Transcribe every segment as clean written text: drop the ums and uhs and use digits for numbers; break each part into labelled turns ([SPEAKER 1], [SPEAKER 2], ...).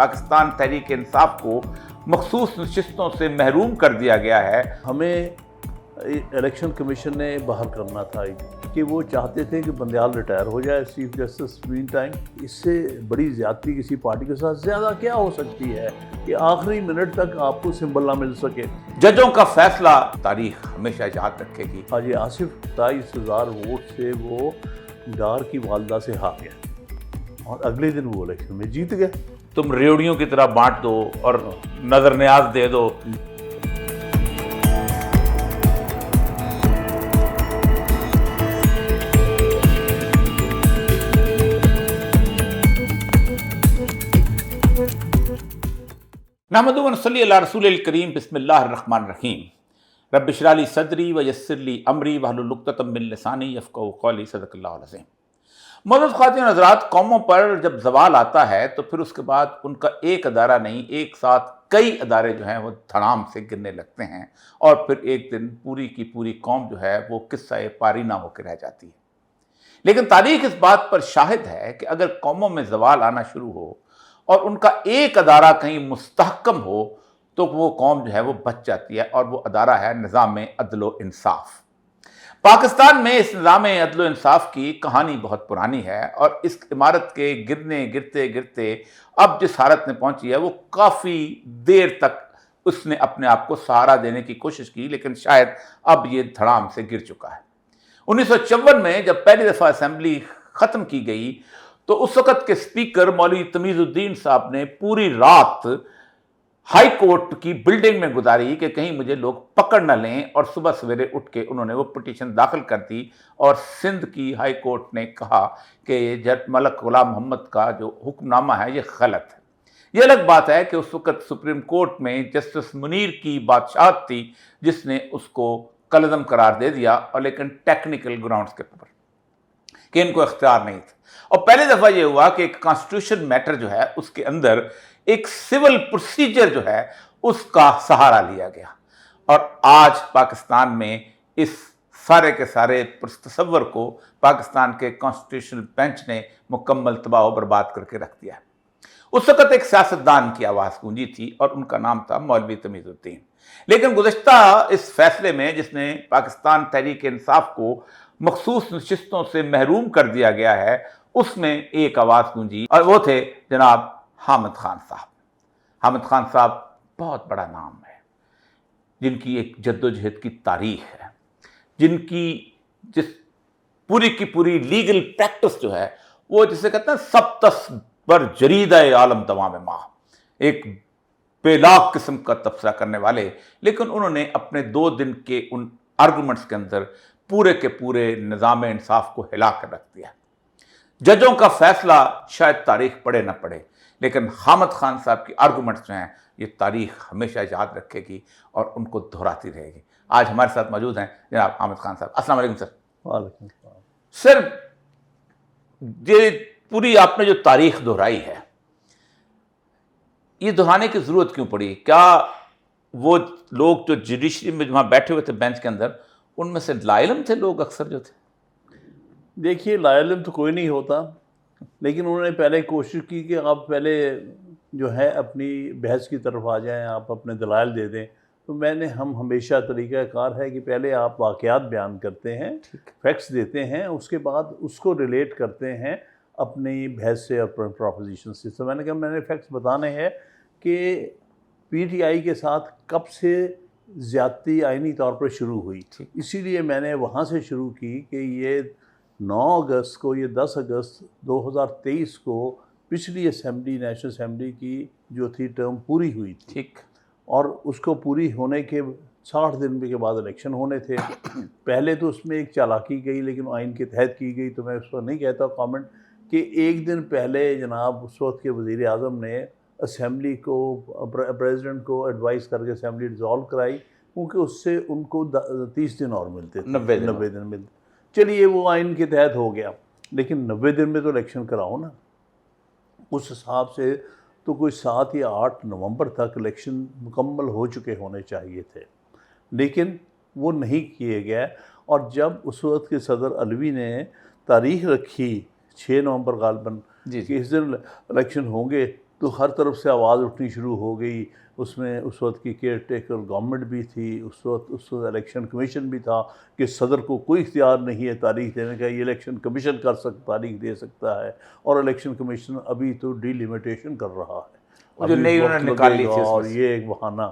[SPEAKER 1] पाकिस्तान तहरीक इंसाफ को मखसूस नशिस्तों से महरूम कर दिया गया है।
[SPEAKER 2] हमें इलेक्शन कमीशन ने बाहर करना था कि वो चाहते थे कि बंदयाल रिटायर हो जाए चीफ जस्टिस मीन टाइम। इससे बड़ी ज़्यादती किसी पार्टी के साथ ज़्यादा क्या हो सकती है कि आखिरी मिनट तक आपको सिंबल ना मिल सके।
[SPEAKER 1] जजों का फैसला तारीख हमेशा याद रखेगी।
[SPEAKER 2] हाजी आसिफ 23,000 वोट से वो डार की वालदा से हार गया और अगले दिन वो इलेक्शन में जीत गए।
[SPEAKER 1] तुम रेवड़ियों की तरह बांट दो और नजर न्याज दे दो। नहमदुहु व नसल्ली अला रसूलिल करीम बिस्मिल्लाहिर रहमानिर रहीम। रब्बि इश्रह ली सदरी व यस्सिर ली अमरी वहलुल उक़्दतम मिन लिसानी यफ़क़हू क़ौली। सदक़ल्लाहुल अज़ीम। मौजूद ख़वातीन हज़रात, कौमों पर जब ज़वाल आता है तो फिर उसके बाद उनका एक अदारा नहीं, एक साथ कई अदारे जो हैं वो धड़ाम से गिरने लगते हैं और फिर एक दिन पूरी की पूरी कौम जो है वो किस्सा पारीना होकर रह जाती है। लेकिन तारीख़ इस बात पर शाहिद है कि अगर कौमों में ज़वाल आना शुरू हो और उनका एक अदारा कहीं मुस्तहकम हो तो वो कौम जो है वो बच जाती है, और वो अदारा है निज़ाम अदल इंसाफ। पाकिस्तान में इस निज़ाम अदल इंसाफ की कहानी बहुत पुरानी है और इस इमारत के गिरने गिरते गिरते अब जिस हालत में पहुंची है वो काफ़ी देर तक उसने अपने आप को सहारा देने की कोशिश की, लेकिन शायद अब ये धड़ाम से गिर चुका है। 1954 में जब पहली दफ़ा असेंबली ख़त्म की गई तो उस वक़्त के स्पीकर मौलवी तमीज़ुद्दीन साहब ने पूरी रात हाई कोर्ट की बिल्डिंग में गुजारी कि कहीं मुझे लोग पकड़ न लें, और सुबह सवेरे उठ के उन्होंने वो पिटीशन दाखिल कर दी और सिंध की हाई कोर्ट ने कहा कि जज मलक गुलाम मोहम्मद का जो हुक्मनामा है ये गलत है। ये अलग बात है कि उस वक़्त सुप्रीम कोर्ट में जस्टिस मुनीर की बादशाहत थी जिसने उसको कलअदम करार दे दिया, और लेकिन टेक्निकल ग्राउंड्स के ऊपर कि इनको इख्तियार नहीं था। और पहली दफ़ा ये हुआ कि एक कॉन्स्टिट्यूशन मैटर जो है उसके अंदर एक सिविल प्रोसीजर जो है उसका सहारा लिया गया, और आज पाकिस्तान में इस सारे के सारे तसव्वुर को पाकिस्तान के कॉन्स्टिट्यूशनल बेंच ने मुकम्मल तबाह बर्बाद करके रख दिया है। उस वक़्त एक सियासतदान की आवाज़ गूंजी थी और उनका नाम था मौलवी तमीज़ुद्दीन। लेकिन गुज़श्ता इस फैसले में जिसने पाकिस्तान तहरीक इंसाफ को मखसूस नशिस्तों से महरूम कर दिया गया है, उसमें एक आवाज़ गूंजी और वो थे जनाब हामिद खान साहब। हामिद खान साहब बहुत बड़ा नाम है, जिनकी एक जद्दोजहद की तारीख है, जिनकी जिस पूरी की पूरी लीगल प्रैक्टिस जो है वो जिसे कहते हैं सबतस पर जरीद आलम तमाम माह, एक बेलाग किस्म का तबसरा करने वाले, लेकिन उन्होंने अपने 2 दिन के उन आर्गूमेंट्स के अंदर पूरे के पूरे निज़ाम इंसाफ को हिला कर रख दिया। जजों का फैसला शायद तारीख पढ़े ना पढ़े, लेकिन हामिद खान साहब की आर्गूमेंट्स जो हैं ये तारीख हमेशा याद रखेगी और उनको दोहराती रहेगी। आज हमारे साथ मौजूद हैं जनाब हामिद खान साहब। अस्सलाम वालेकुम सर।
[SPEAKER 2] वालेकुम
[SPEAKER 1] सर, ये पूरी आपने जो तारीख दोहराई है, ये दोहराने की ज़रूरत क्यों पड़ी? क्या वो लोग जो जुडिशरी में वहाँ बैठे हुए थे बेंच के अंदर, उनमें से लाइलम थे लोग अक्सर जो थे?
[SPEAKER 2] देखिए, लाइलम तो कोई नहीं होता, लेकिन उन्होंने पहले कोशिश की कि आप पहले जो है अपनी बहस की तरफ आ जाएं, आप अपने दलाइल दे दें। तो हम हमेशा तरीक़ाकार है कि पहले आप वाक़यात बयान करते हैं, फैक्ट्स देते हैं, उसके बाद उसको रिलेट करते हैं अपनी बहस से और प्रोपोजिशन से। तो मैंने कहा मैंने फैक्ट्स बताने हैं कि PTI के साथ कब से ज़्यादती आइनी तौर पर शुरू हुई, इसीलिए मैंने वहाँ से शुरू की कि ये 9 अगस्त को, ये 10 अगस्त 2023 को पिछली असेंबली, नेशनल असेंबली की जो थी टर्म पूरी हुई थी,
[SPEAKER 1] ठीक,
[SPEAKER 2] और उसको पूरी होने के 60 दिन के बाद इलेक्शन होने थे। पहले तो उसमें एक चालाकी गई, लेकिन आइन के तहत की गई, तो मैं उस पर नहीं कहता कमेंट, कि एक दिन पहले जनाब उस वक्त के वज़ीर आज़म ने असेंबली को, प्रेसिडेंट को एडवाइस करके असेंबली डिज़ोल्व कराई, क्योंकि उससे उनको 30 दिन और मिलते थे, 90 दिन मिलते। चलिए वो आइन के तहत हो गया, लेकिन 90 दिन में तो इलेक्शन कराओ ना। उस हिसाब से तो कोई 7 या 8 नवंबर तक इलेक्शन मुकम्मल हो चुके होने चाहिए थे, लेकिन वो नहीं किए गए। और जब उस वक्त के सदर अलवी ने तारीख रखी 6 नवंबर गालबन कि इस दिन इलेक्शन होंगे, तो हर तरफ से आवाज़ उठनी शुरू हो गई। उसमें उस वक्त की केयर टेकर गवर्नमेंट भी थी, उस वक्त इलेक्शन कमीशन भी था कि सदर को कोई इख्तियार नहीं है तारीख देने का, ये इलेक्शन कमीशन तारीख दे सकता है। और इलेक्शन कमीशन अभी तो डिलिमिटेशन कर रहा है,
[SPEAKER 1] वो जो
[SPEAKER 2] अभी
[SPEAKER 1] नई
[SPEAKER 2] वक्त
[SPEAKER 1] उन्होंने निकाल ली
[SPEAKER 2] लगेगा
[SPEAKER 1] थी
[SPEAKER 2] और
[SPEAKER 1] उसमें से।
[SPEAKER 2] ये एक बहाना।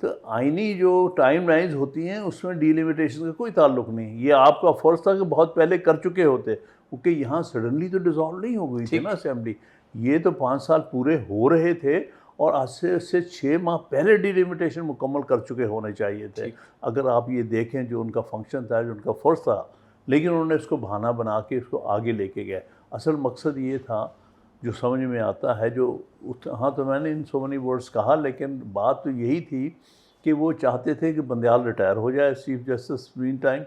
[SPEAKER 2] तो आईनी जो टाइम लाइन्स होती हैं उसमें डिलिमिटेशन का कोई ताल्लुक नहीं। ये आपका फ़र्ज़ था कि बहुत पहले कर चुके होते, क्योंकि यहाँ सडनली तो डिज़ोल्व नहीं हो गई थी ना असेंबली। ये तो 5 साल पूरे हो रहे थे और आज से 6 माह पहले डिलिमिटेशन मुकम्मल कर चुके होने चाहिए थे। अगर आप ये देखें जो उनका फंक्शन था, जो उनका फ़र्ज़ था, लेकिन उन्होंने इसको बहाना बना के इसको आगे लेके गए। असल मकसद ये था जो समझ में आता है, जो हाँ, तो मैंने इन सो मेनी वर्ड्स कहा, लेकिन बात तो यही थी कि वो चाहते थे कि बंदयाल रिटायर हो जाए चीफ जस्टिस मीन टाइम,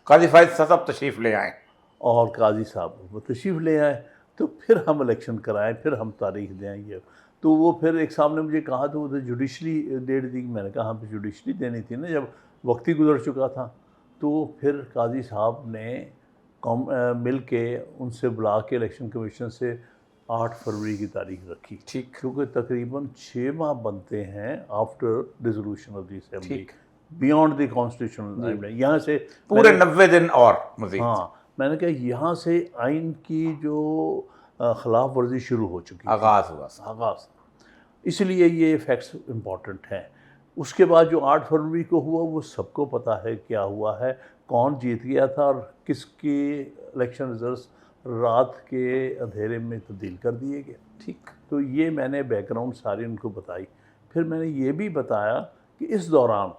[SPEAKER 1] काजी फाइज साहब तशरीफ़ ले आए
[SPEAKER 2] और काजी साहब वो तशरीफ़ ले आए, तो फिर हम इलेक्शन कराएं, फिर हम तारीख दें ये। तो वो फिर एक साहब ने मुझे कहा, तो वो तो जुडिशली डेट दी। मैंने कहा हाँ, जुडिशली देनी थी ना, जब वक्त ही गुजर चुका था। तो फिर काजी साहब ने मिल के उनसे बुला के इलेक्शन कमीशन से 8 फरवरी की तारीख रखी,
[SPEAKER 1] ठीक,
[SPEAKER 2] क्योंकि तकरीबन 6 माह बनते हैं after dissolution of the assembly,
[SPEAKER 1] ठीक,
[SPEAKER 2] बियॉन्ड द कॉन्स्टिट्यूशनल टाइमलाइन। यहाँ से
[SPEAKER 1] पूरे 90 दिन और मज़ीद।
[SPEAKER 2] हाँ, मैंने कहा यहाँ से आइन की जो खिलाफ वर्जी शुरू हो चुकी थी,
[SPEAKER 1] आगाज़ हुआ साहब।
[SPEAKER 2] आगाज़। इसलिए ये फैक्ट्स इम्पॉर्टेंट हैं। उसके बाद जो 8 फरवरी को हुआ वो सबको पता है क्या हुआ है, कौन जीत गया था और किसकी इलेक्शन रिजल्ट्स रात के अंधेरे में तब्दील कर दिए गए।
[SPEAKER 1] ठीक,
[SPEAKER 2] तो ये मैंने बैकग्राउंड सारी उनको बताई। फिर मैंने ये भी बताया कि इस दौरान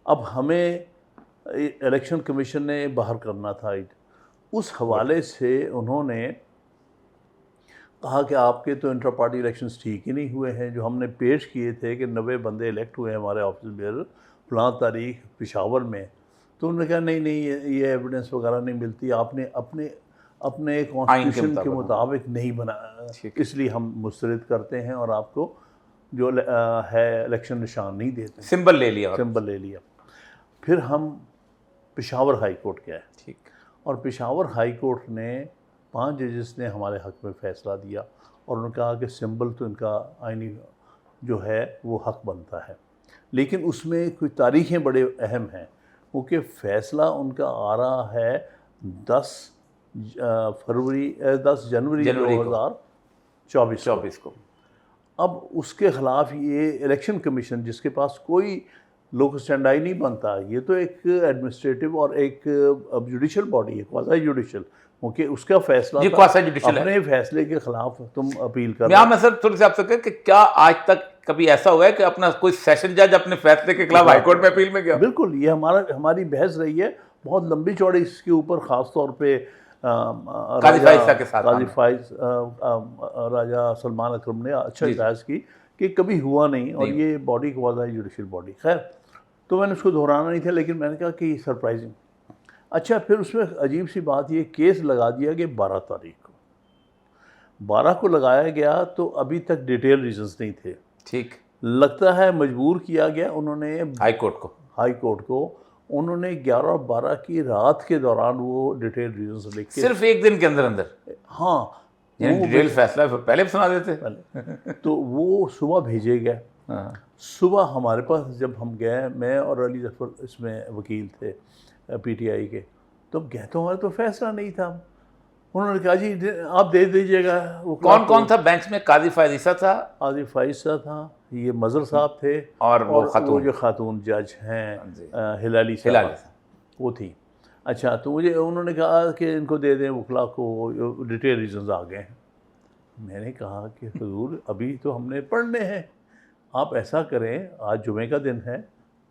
[SPEAKER 2] अब हमें इलेक्शन कमीशन ने बाहर करना था। उस हवाले से उन्होंने कहा कि आपके तो इंटर पार्टी इलेक्शंस ठीक ही नहीं हुए हैं। जो हमने पेश किए थे कि 90 बंदे इलेक्ट हुए हैं हमारे ऑफिस बेयर फलां तारीख पेशावर में, तो उन्होंने कहा नहीं नहीं, ये एविडेंस वगैरह नहीं मिलती, आपने अपने अपने कॉन्स्टिट्यूशन के मुताबिक नहीं बनाया, इसलिए हम मुस्तरद करते हैं और आपको जो है इलेक्शन निशान नहीं देते।
[SPEAKER 1] सिंबल ले लिया,
[SPEAKER 2] सिंबल ले लिया। फिर हम पेशावर हाई कोर्ट गए,
[SPEAKER 1] ठीक,
[SPEAKER 2] और पेशावर हाई कोर्ट ने 5 जजेस ने हमारे हक़ में फ़ैसला दिया और उन्होंने कहा कि सिंबल तो इनका आइनी जो है वो हक़ बनता है, लेकिन उसमें कुछ तारीखें बड़े अहम हैं, क्योंकि फ़ैसला उनका आ रहा है 10 जनवरी 2024 को। अब उसके ख़िलाफ़ ये इलेक्शन कमीशन, जिसके पास कोई लोकल स्टैंडाई नहीं बनता, ये तो एक एडमिनिस्ट्रेटिव और एक जुडिशल बॉडी है, क्वाज़ी जुडिशल, क्योंकि उसका फैसला अपने फैसले के खिलाफ तुम अपील कर रहे हो।
[SPEAKER 1] मैं सर थोड़ी सी आपसे कहें कि क्या आज तक कभी ऐसा हुआ है कि अपना कोई सेशन जज अपने फैसले के खिलाफ हाईकोर्ट में अपील में गया?
[SPEAKER 2] बिल्कुल, ये हमारी बहस रही है बहुत लंबी चौड़ी इसके ऊपर, ख़ास तौर पे
[SPEAKER 1] काजी फाइज के साथ
[SPEAKER 2] काजी फाइज राजा सलमान अकरम ने अच्छा बहस की कि कभी हुआ नहीं, और ये बॉडी क्वाज़ी जुडिशल बॉडी। खैर, तो मैंने उसको दोहराना नहीं था, लेकिन मैंने कहा कि सरप्राइजिंग। अच्छा, फिर उसमें अजीब सी बात, ये केस लगा दिया कि 12 तारीख को, 12 को लगाया गया, तो अभी तक डिटेल रीजंस नहीं थे।
[SPEAKER 1] ठीक,
[SPEAKER 2] लगता है मजबूर किया गया उन्होंने हाई कोर्ट को उन्होंने 11 और 12 की रात के दौरान वो डिटेल रीजंस लिख के,
[SPEAKER 1] सिर्फ एक दिन के अंदर।
[SPEAKER 2] हाँ,
[SPEAKER 1] डिटेल फैसला पहले भी सुना देते
[SPEAKER 2] पहले तो वो सुबह भेजे गए। सुबह हमारे पास जब हम गए, मैं और अली जफर इसमें वकील थे PTI के, तो गए तो हमारे तो फैसला नहीं था। उन्होंने कहा जी आप दे दीजिएगा।
[SPEAKER 1] कौन कौन था बेंच में? काजी फाइज़ था,
[SPEAKER 2] काजी फाइज़ था, ये मज़र साहब थे,
[SPEAKER 1] और वो
[SPEAKER 2] जो खातून जज हैं हिलाली साहब, वो थी। अच्छा, तो मुझे उन्होंने कहा कि इनको दे दें वकला को, डिटेल रीजंस आ गए हैं। मैंने कहा कि हुजूर अभी तो हमने पढ़ने हैं, आप ऐसा करें, आज जुमे का दिन है,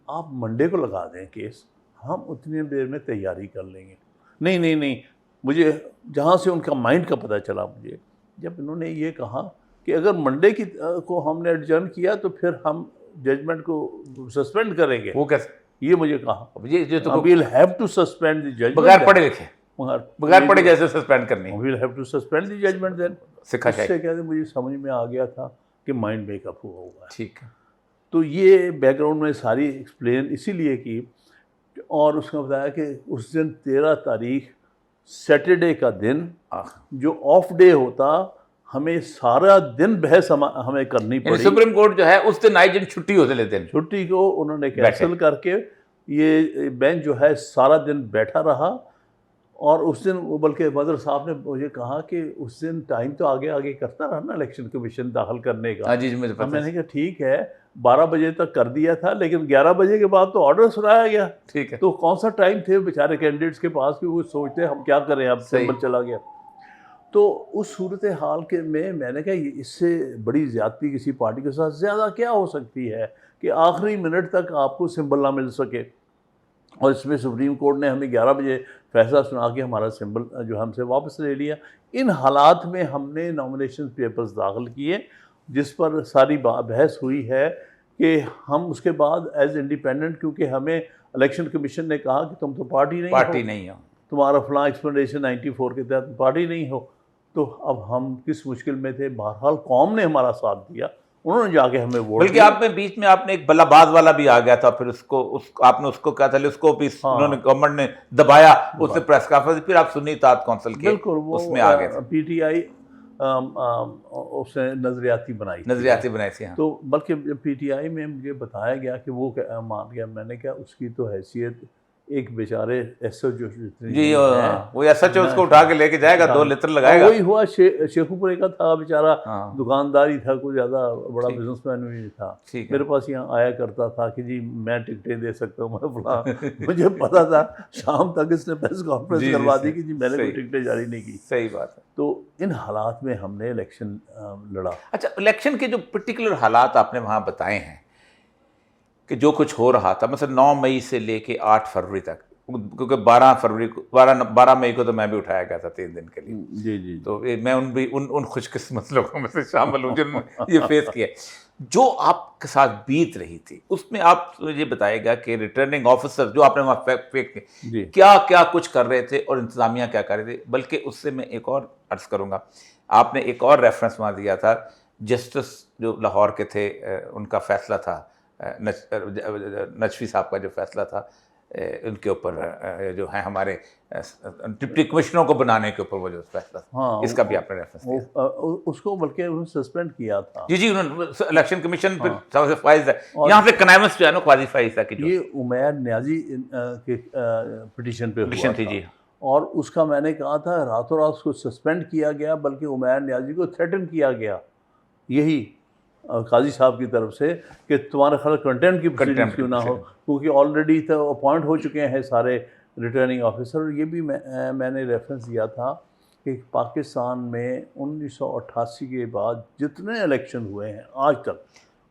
[SPEAKER 2] आप मंडे को लगा दें केस, हम उतनी देर में तैयारी कर लेंगे। नहीं नहीं नहीं, मुझे जहाँ से उनका माइंड का पता चला, मुझे जब इन्होंने ये कहा कि अगर मंडे को हमने एडजर्न किया तो फिर हम जजमेंट को सस्पेंड करेंगे।
[SPEAKER 1] वो कैसे?
[SPEAKER 2] ये मुझे कहा,
[SPEAKER 1] ये तो
[SPEAKER 2] we'll have to suspend the judgment,
[SPEAKER 1] बगैर पढ़े लिखे, बगैर पढ़े जैसे सस्पेंड करनी,
[SPEAKER 2] we'll have to suspend the judgment then। इससे कहते मुझे समझ में आ गया था कि माइंड मेकअप हुआ हुआ है।
[SPEAKER 1] ठीक,
[SPEAKER 2] तो ये बैकग्राउंड में सारी एक्सप्लेन इसीलिए की, और उसका बताया कि उस दिन 13 तारीख सैटरडे का दिन जो ऑफ डे होता, हमें सारा दिन बहस हमें करनी
[SPEAKER 1] यानी
[SPEAKER 2] पड़ी।
[SPEAKER 1] सुप्रीम कोर्ट जो है उस दिन आई दिन छुट्टी होते लेते हैं।
[SPEAKER 2] छुट्टी को उन्होंने कैंसिल करके ये बेंच जो है सारा दिन बैठा रहा। और उस दिन बल्कि बदर साहब ने मुझे कहा कि उस दिन टाइम तो आगे आगे करता रहा ना इलेक्शन कमीशन दाखिल करने का।
[SPEAKER 1] हाँ जी मुझे पता है।
[SPEAKER 2] मैंने कहा ठीक है 12 बजे तक कर दिया था, लेकिन 11 बजे के बाद तो ऑर्डर सुनाया गया।
[SPEAKER 1] ठीक है।
[SPEAKER 2] तो कौन सा टाइम थे बेचारे कैंडिडेट्स के पास कि वो सोचते हम क्या करें, अब सिंबल चला गया। तो उस सूरत हाल के में मैंने कहा इससे बड़ी ज़्यादती किसी पार्टी के साथ ज़्यादा क्या हो सकती है कि आखिरी मिनट तक आपको सिंबल ना मिल सके। और इसमें सुप्रीम कोर्ट ने हमें 11 बजे फैसला सुना के हमारा सिंबल जो हमसे वापस ले लिया। इन हालात में हमने नॉमिनेशन पेपर्स दाखिल किए, जिस पर सारी बहस हुई है कि हम उसके बाद एज इंडिपेंडेंट, क्योंकि हमें इलेक्शन कमीशन ने कहा कि तुम तो पार्टी नहीं हो, तुम्हारा फलां एक्सप्लेनेशन 94 के तहत पार्टी नहीं हो। तो अब हम किस मुश्किल में थे। बहरहाल कौम ने हमारा साथ दिया, उन्होंने जाके हमें वोट
[SPEAKER 1] बल्कि आप में बीच में आपने एक बल्लाबाज वाला भी आ गया था, फिर आपने उसको क्या था, उसको भी उन्होंने गवर्नमेंट ने दबाया, उससे प्रेस कॉन्फ्रेंस, फिर आप सुन्नी इत्तेहाद कौंसिल के
[SPEAKER 2] बिल्कुल
[SPEAKER 1] उसमें आ गए थे।
[SPEAKER 2] पीटीआई उसने नजरियाती बनाई
[SPEAKER 1] थी। हाँ।
[SPEAKER 2] तो बल्कि पीटीआई में मुझे बताया गया कि वो मान गया। मैंने कहा उसकी तो हैसियत एक बेचारे एसओ जो
[SPEAKER 1] जी वो एसएचओ उसको उठा के लेके जाएगा, 2 लित्र लगाएगा।
[SPEAKER 2] वही हुआ। शेखुपुरे का था बेचारा, दुकानदारी था, कोई ज़्यादा बड़ा बिजनेसमैन भी नहीं था। मेरे पास यहाँ आया करता था कि जी मैं टिकटें दे सकता हूँ, मैं बोला मुझे पता था शाम तक इसने प्रेस कॉन्फ्रेंस करवा दी कि जी मैंने कोई टिकटें जारी नहीं की।
[SPEAKER 1] सही बात है।
[SPEAKER 2] तो इन हालात में हमने इलेक्शन लड़ा।
[SPEAKER 1] अच्छा, इलेक्शन के जो पर्टिकुलर हालात आपने वहाँ बताए हैं कि जो कुछ हो रहा था, मतलब 9 मई से लेके 8 फरवरी तक, क्योंकि 12 मई को तो मैं भी उठाया गया था 3 दिन के लिए।
[SPEAKER 2] जी।
[SPEAKER 1] तो मैं उन खुशकिस्मत लोगों में से शामिल हूँ जिन्होंने ये फेस किया। जो आपके साथ बीत रही थी उसमें आप मुझे बताएगा कि रिटर्निंग ऑफिसर जो आपने वहाँ फेक क्या क्या कुछ कर रहे थे और इंतजामिया क्या कर रहे थे। बल्कि उससे मैं एक और अर्ज करूँगा, आपने एक और रेफरेंस वहाँ दिया था, जस्टिस जो लाहौर के थे उनका फैसला था, नजफी साहब का जो फैसला था उनके ऊपर, जो है हमारे डिप्टी कमिश्नरों को बनाने के ऊपर वो जो फैसला था। हाँ, इसका भी आपने रेफरेंस दिया।
[SPEAKER 2] उसको बल्कि उन्होंने सस्पेंड किया था।
[SPEAKER 1] जी उन्होंने इलेक्शन कमीशन फिर फाइज है यहाँ से कनाइमस जो है ना क्वाजी फाइज था कि
[SPEAKER 2] ये उमैर न्याजी के पिटीशन पे हुआ
[SPEAKER 1] थी।
[SPEAKER 2] था।
[SPEAKER 1] जी।
[SPEAKER 2] और उसका मैंने कहा था रातों रात उसको सस्पेंड किया गया, बल्कि उमैर न्याजी को थ्रेटन किया गया यही काजी साहब की तरफ से कि तुम्हारा ख्याल कंटेंट की प्रोसीडिंग्स क्यों ना हो, क्योंकि ऑलरेडी तो अपॉइंट हो चुके हैं सारे रिटर्निंग ऑफिसर। ये भी मैंने रेफरेंस दिया था कि पाकिस्तान में 1988 के बाद जितने इलेक्शन हुए हैं आज तक,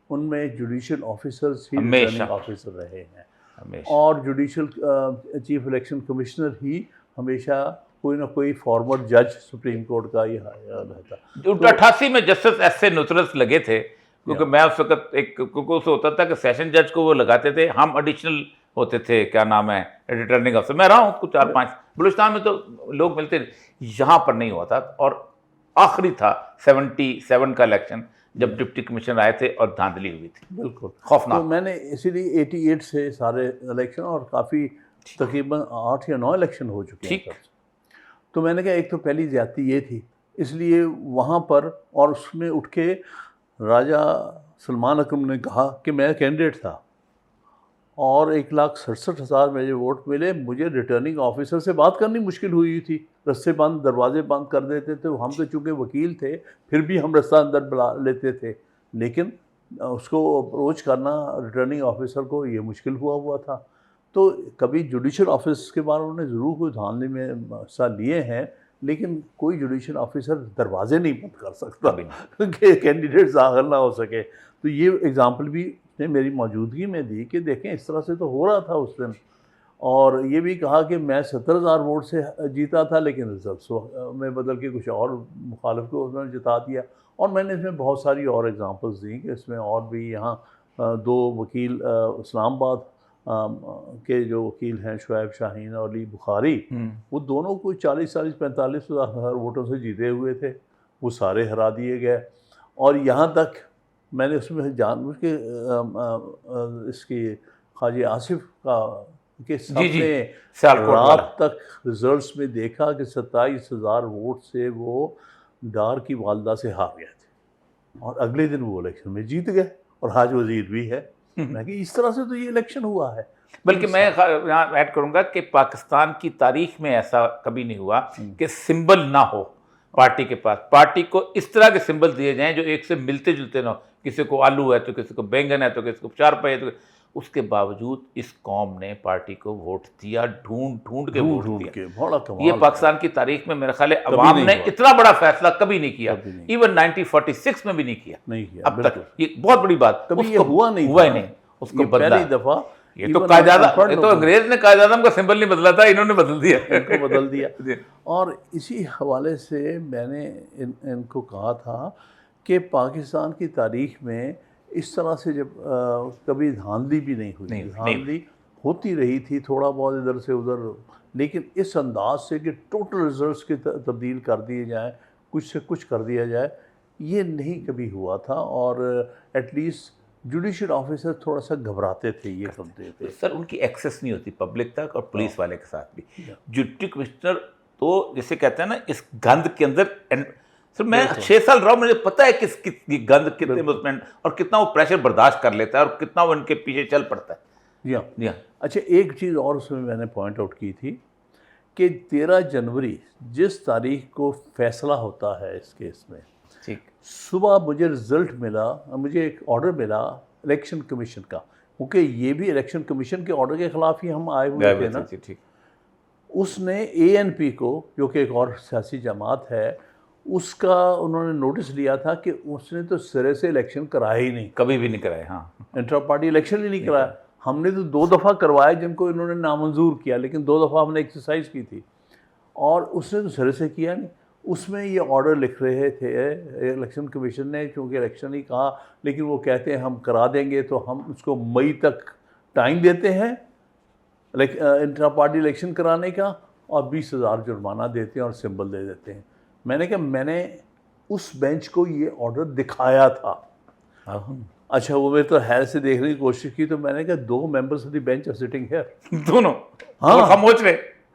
[SPEAKER 2] उनमें जुडिशल ऑफिसर्स ही रिटर्निंग ऑफिसर रहे हैं, और जुडिशल चीफ इलेक्शन कमिश्नर ही हमेशा कोई ना कोई फॉर्मर जज सुप्रीम कोर्ट का ही रहता।
[SPEAKER 1] 88 में जस्टिस एस.ए. नुसरत लगे थे, क्योंकि मैं उस वक्त क्योंकि उसे होता था कि सेशन जज को वो लगाते थे, हम एडिशनल होते थे, क्या नाम है, रिटर्निंग ऑफिसर। मैं रहा हूँ कुछ 4-5 बलूचिस्तान में तो लोग मिलते थे, यहाँ पर नहीं हुआ था। और आखिरी था 77 का इलेक्शन जब डिप्टी कमिश्नर आए थे और धांधली हुई थी।
[SPEAKER 2] बिल्कुल
[SPEAKER 1] खौफनाक।
[SPEAKER 2] तो मैंने इसीलिए 88 से सारे इलेक्शन और काफ़ी तकरीबन 8 या 9 इलेक्शन हो चुके हैं। तो मैंने कहा एक तो पहली ज्यादती ये थी, इसलिए वहाँ पर, और उसमें उठ के राजा सलमान अकरम ने कहा कि मैं कैंडिडेट था और 1,67,000 मेरे वोट मिले। मुझे रिटर्निंग ऑफिसर से बात करनी मुश्किल हुई थी, रस्ते बंद, दरवाजे बंद कर देते थे। हम तो चूँकि वकील थे फिर भी हम रास्ता अंदर बुला लेते थे, लेकिन उसको अप्रोच करना रिटर्निंग ऑफिसर को ये मुश्किल हुआ था। तो कभी जुडिशल ऑफिस के बारे में उन्होंने ज़रूर कोई धांधली में हिस्सा लिए हैं, लेकिन कोई जुडिशल ऑफिसर दरवाजे नहीं बंद कर सकता कि कैंडिडेट दाखिल ना हो सके। तो ये एग्ज़ाम्पल भी ने मेरी मौजूदगी में दी कि देखें इस तरह से तो हो रहा था उस दिन। और ये भी कहा कि मैं 70,000 वोट से जीता था, लेकिन रिजल्ट में बदल के कुछ और मुखालिफ को उन्होंने जिता दिया। और मैंने इसमें बहुत सारी और एग्ज़ाम्पल्स दी कि इसमें और भी यहाँ 2 वकील इस्लामाबाद के जो वकील हैं शुएब शाहीन और अली बुखारी, वो दोनों कोई 40-45,000 वोटों से जीते हुए थे, वो सारे हरा दिए गए। और यहाँ तक मैंने उसमें जानबूझ के इसकी ख्वाजा आसिफ का के सामने रात तक रिजल्ट्स में देखा कि 27,000 वोट से वो डार की वालदा से हार गए थे और अगले दिन वो इलेक्शन में जीत गए और आज वजीर भी है। मैं कि इस तरह से तो ये इलेक्शन हुआ है।
[SPEAKER 1] बल्कि मैं यहाँ ऐड करूंगा कि पाकिस्तान की तारीख में ऐसा कभी नहीं हुआ कि सिंबल ना हो पार्टी के पास। पार्टी को इस तरह के सिंबल दिए जाएं जो एक से मिलते जुलते ना हो। किसी को आलू है तो किसी को बैंगन है तो किसी को 4 रुपये है तो उसके बावजूद इस कौम ने पार्टी को वोट दिया, ढूंढ ढूंढ के वोट दिया।
[SPEAKER 2] बड़ा कमाल
[SPEAKER 1] ये पाकिस्तान की तारीख में मेरा ख्याल है
[SPEAKER 2] कभी
[SPEAKER 1] अवाम
[SPEAKER 2] नहीं
[SPEAKER 1] ने
[SPEAKER 2] हुआ।
[SPEAKER 1] इतना बड़ा फैसला कभी नहीं किया,
[SPEAKER 2] कभी नहीं।
[SPEAKER 1] इवन 1946 में भी नहीं किया
[SPEAKER 2] नहीं
[SPEAKER 1] अब तक। ये बहुत बड़ी बात,
[SPEAKER 2] कभी ये
[SPEAKER 1] उसको
[SPEAKER 2] हुआ नहीं
[SPEAKER 1] हुआ ही
[SPEAKER 2] था।
[SPEAKER 1] नहीं, उसको
[SPEAKER 2] ये
[SPEAKER 1] बदला।
[SPEAKER 2] पहली दफा
[SPEAKER 1] ये तो
[SPEAKER 2] even
[SPEAKER 1] कायदादा,
[SPEAKER 2] अनपढ़
[SPEAKER 1] ये तो
[SPEAKER 2] लोगों
[SPEAKER 1] अंग्रेज ने कायदादम का सिंबल नहीं बदला था, इन्होंने बदल दिया।
[SPEAKER 2] इनको बदल दिया।
[SPEAKER 1] जी।
[SPEAKER 2] और इसी हवाले से मैंने इनको कहा था कि पाकिस्तान की तारीख में इस तरह से जब कभी धांधली भी नहीं हुई। धांधली होती रही थी थोड़ा बहुत इधर से उधर, लेकिन इस अंदाज से कि टोटल रिजल्ट्स की तब्दील कर दिए जाए, कुछ से कुछ कर दिया जाए, ये नहीं कभी हुआ था। और एटलीस्ट जुडिशल ऑफिसर थोड़ा सा घबराते थे ये करते थे।
[SPEAKER 1] सर उनकी एक्सेस नहीं होती पब्लिक तक और पुलिस वाले के साथ भी। डिप्टी कमिश्नर तो जैसे कहते हैं ना इस गंद के अंदर। सर मैं 6 साल रहा हूँ, मुझे पता है किस गंद कितने मूवमेंट और कितना वो प्रेशर बर्दाश्त कर लेता है और कितना वो इनके पीछे चल पड़ता है।
[SPEAKER 2] जी हाँ। अच्छा, एक चीज़ और उसमें मैंने पॉइंट आउट की थी कि 13 जनवरी जिस तारीख को फैसला होता है इस केस में,
[SPEAKER 1] ठीक,
[SPEAKER 2] सुबह मुझे रिजल्ट मिला, मुझे एक ऑर्डर मिला इलेक्शन कमीशन का, क्योंकि ये भी इलेक्शन कमीशन के ऑर्डर के खिलाफ ही हम आए हुए थे ना।
[SPEAKER 1] ठीक।
[SPEAKER 2] उसने ANP को, जो कि एक और सियासी जमात है, उसका उन्होंने नोटिस लिया था कि उसने तो सिरे से इलेक्शन कराया ही नहीं,
[SPEAKER 1] कभी भी नहीं कराया। हाँ,
[SPEAKER 2] इंट्रा पार्टी इलेक्शन ही नहीं कराया। हमने तो 2 दफ़ा करवाए जिनको इन्होंने नामंजूर किया, लेकिन 2 दफ़ा हमने एक्सरसाइज की थी और उसने तो सिरे से किया नहीं। उसमें ये ऑर्डर लिख रहे थे इलेक्शन कमीशन ने, क्योंकि इलेक्शन ही कहा, लेकिन वो कहते हैं हम करा देंगे तो हम उसको मई तक टाइम देते हैं इंट्रा पार्टी इलेक्शन कराने का और 20,000 जुर्माना देते हैं और सिंबल दे देते हैं। मैंने कहा मैंने उस बेंच को ये ऑर्डर दिखाया था। अच्छा, वो मेरे तो हैर से देखने की कोशिश की तो मैंने कहा 2 members of the bench are sitting here.
[SPEAKER 1] दोनों,
[SPEAKER 2] हाँ,
[SPEAKER 1] खामोश रहे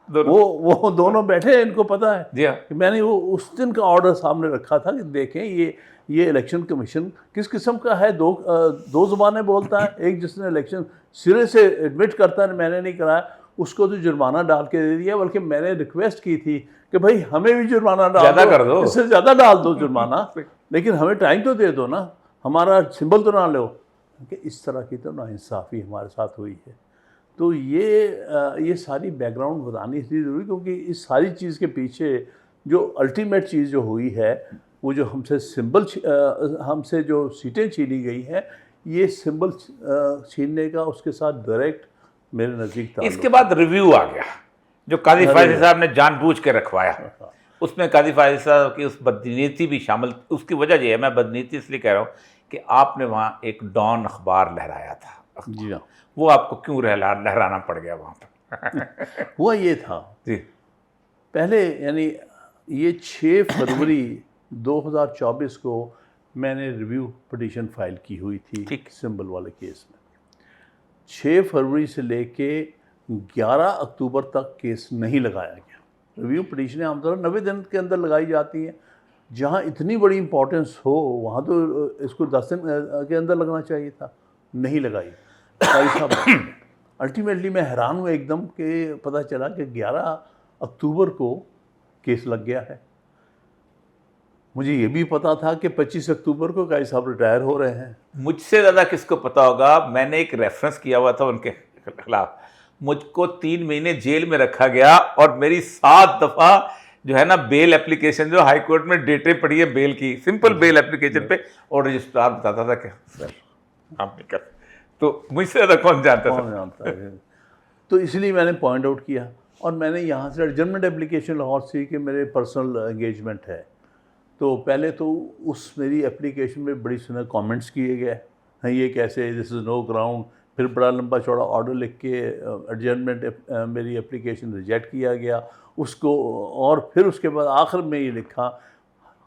[SPEAKER 1] दोनों।
[SPEAKER 2] वो दोनों बैठे हैं, इनको पता है।
[SPEAKER 1] जी हाँ।
[SPEAKER 2] कि मैंने वो उस दिन का ऑर्डर सामने रखा था कि देखें ये इलेक्शन कमीशन किस किस्म का है। दो ज़ुबानें बोलता है। एक जिसने इलेक्शन सिरे से एडमिट करता है मैंने नहीं कराया, उसको तो जुर्माना डाल के दे दिया, बल्कि मैंने रिक्वेस्ट की थी कि भाई हमें भी जुर्माना
[SPEAKER 1] ज़्यादा कर दो,
[SPEAKER 2] इससे ज़्यादा डाल दो जुर्माना, लेकिन हमें टाइम तो दे दो ना, हमारा सिंबल तो ना लो। कि इस तरह की तो नाइंसाफ़ी हमारे साथ हुई है। तो ये सारी बैकग्राउंड बतानी इसलिए ज़रूरी, क्योंकि इस सारी चीज़ के पीछे जो अल्टीमेट चीज़ जो हुई है, वो जो हमसे सिंबल हमसे जो सीटें छीनी गई हैं, ये सिंबल छीनने का उसके साथ डायरेक्ट मेरे नज़दीक था।
[SPEAKER 1] इसके बाद रिव्यू आ गया जो काजी फायजी साहब ने जानबूझ के रखवाया। उसमें काजी फायजी साहब की उस बदनीति भी शामिल। उसकी वजह ये है, मैं बदनीति इसलिए कह रहा हूँ कि आपने वहाँ एक डॉन अखबार लहराया था।
[SPEAKER 2] जी हाँ।
[SPEAKER 1] वो आपको क्यों लहराना पड़ गया वहाँ पर?
[SPEAKER 2] हुआ ये था
[SPEAKER 1] जी,
[SPEAKER 2] पहले, यानी ये 6 फरवरी 2024 को मैंने रिव्यू पिटीशन फाइल की हुई थी सिंबल वाले केस में। 6 फरवरी से लेके 11 अक्टूबर तक केस नहीं लगाया गया। रिव्यू पिटीशनें आमतौर 90 दिन के अंदर लगाई जाती हैं। जहाँ इतनी बड़ी इंपॉर्टेंस हो वहाँ तो इसको 10 दिन के अंदर लगना चाहिए था, नहीं लगाई। अल्टीमेटली मैं हैरान हुआ एकदम कि पता चला कि 11 अक्टूबर को केस लग गया है। मुझे ये भी पता था कि 25 अक्टूबर को काजी साहब रिटायर हो रहे हैं।
[SPEAKER 1] मुझसे ज़्यादा किसको पता होगा, मैंने एक रेफरेंस किया हुआ था उनके खिलाफ। मुझको 3 महीने जेल में रखा गया और मेरी 7 दफ़ा जो है ना बेल एप्लीकेशन, जो हाई कोर्ट में डेटें पड़ी है बेल की, सिंपल बेल एप्लीकेशन पे, और रजिस्ट्रार बताता था कि सर आप नहीं कर। तो मुझसे ज़्यादा कौन जानता
[SPEAKER 2] है। तो इसलिए मैंने पॉइंट आउट किया और मैंने यहाँ से एडजमेंट एप्लीकेशन लाहौर से कि मेरे पर्सनल एंगेजमेंट है। तो पहले तो उस मेरी एप्लीकेशन में बड़ी सुना कमेंट्स किए गए हैं, ये कैसे, दिस इज़ नो ग्राउंड। फिर बड़ा लंबा चौड़ा ऑर्डर लिख के एडजमेंट मेरी एप्लीकेशन रिजेक्ट किया गया उसको। और फिर उसके बाद आखिर में ये लिखा,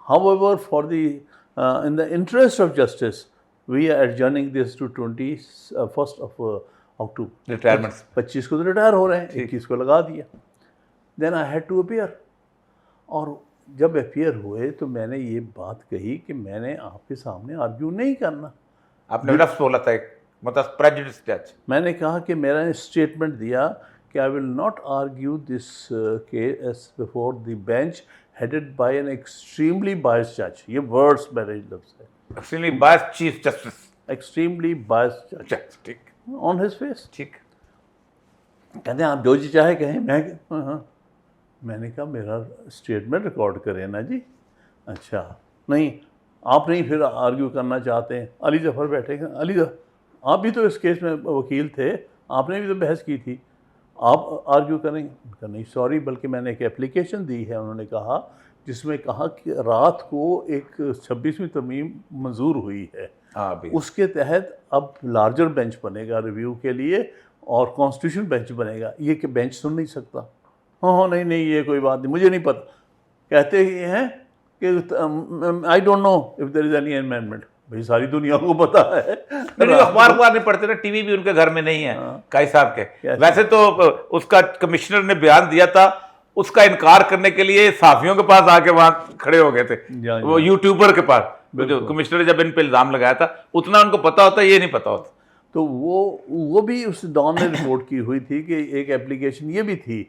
[SPEAKER 2] however for the in the interest of justice we are adjourning this to 21 October.
[SPEAKER 1] Retirement
[SPEAKER 2] 25 को तो रिटायर हो रहे हैं, 21 को लगा दिया। Then I had to appear. और जब अफेयर हुए तो मैंने ये बात कही कि मैंने आपके सामने आर्ग्यू नहीं करना।
[SPEAKER 1] आपने रफ बोला था एक मतलब प्रेजुडिस जज।
[SPEAKER 2] मैंने कहा कि मेरा स्टेटमेंट दिया कि I will not argue this case before the bench headed by an extremely biased जज। ये वर्ड्स मेरे लफ्ज़ है,
[SPEAKER 1] actually biased chief justice.
[SPEAKER 2] Extremely biased जज
[SPEAKER 1] ठीक
[SPEAKER 2] ऑन हिज फेस।
[SPEAKER 1] ठीक।
[SPEAKER 2] कहते हैं आप जो जी चाहे कहें। मैं हाँ। मैंने कहा मेरा स्टेटमेंट रिकॉर्ड करें ना जी। अच्छा नहीं, आप नहीं फिर आर्ग्यू करना चाहते हैं। अली जफ़र बैठेगा। अली जफ़र आप भी तो इस केस में वकील थे, आपने भी तो बहस की थी, आप आर्ग्यू करेंगे? कहा नहीं सॉरी, बल्कि मैंने एक एप्लीकेशन दी है, उन्होंने कहा, जिसमें कहा कि रात को एक 26वीं तरमीम मंजूर हुई है,
[SPEAKER 1] हाँ भी
[SPEAKER 2] उसके तहत अब लार्जर बेंच बनेगा रिव्यू के लिए और कॉन्स्टिट्यूशन बेंच बनेगा। ये कि बेंच सुन नहीं सकता। हाँ नहीं नहीं ये कोई बात नहीं, मुझे नहीं पता। कहते ये हैं कि I don't know if there is any amendment. भाई सारी दुनिया को पता है।
[SPEAKER 1] अखबार नहीं पढ़ते ना, टीवी भी उनके घर में नहीं है काई साहब के। वैसे तो उसका कमिश्नर ने बयान दिया था, उसका इनकार करने के लिए साफियों के पास आके वहां खड़े हो गए थे, वो यूट्यूबर के पास। जो कमिश्नर ने जब इन पे इल्जाम लगाया था, उतना उनको पता होता, ये नहीं पता होता।
[SPEAKER 2] तो वो भी उस डॉन ने रिपोर्ट की हुई थी कि एक एप्लीकेशन ये भी थी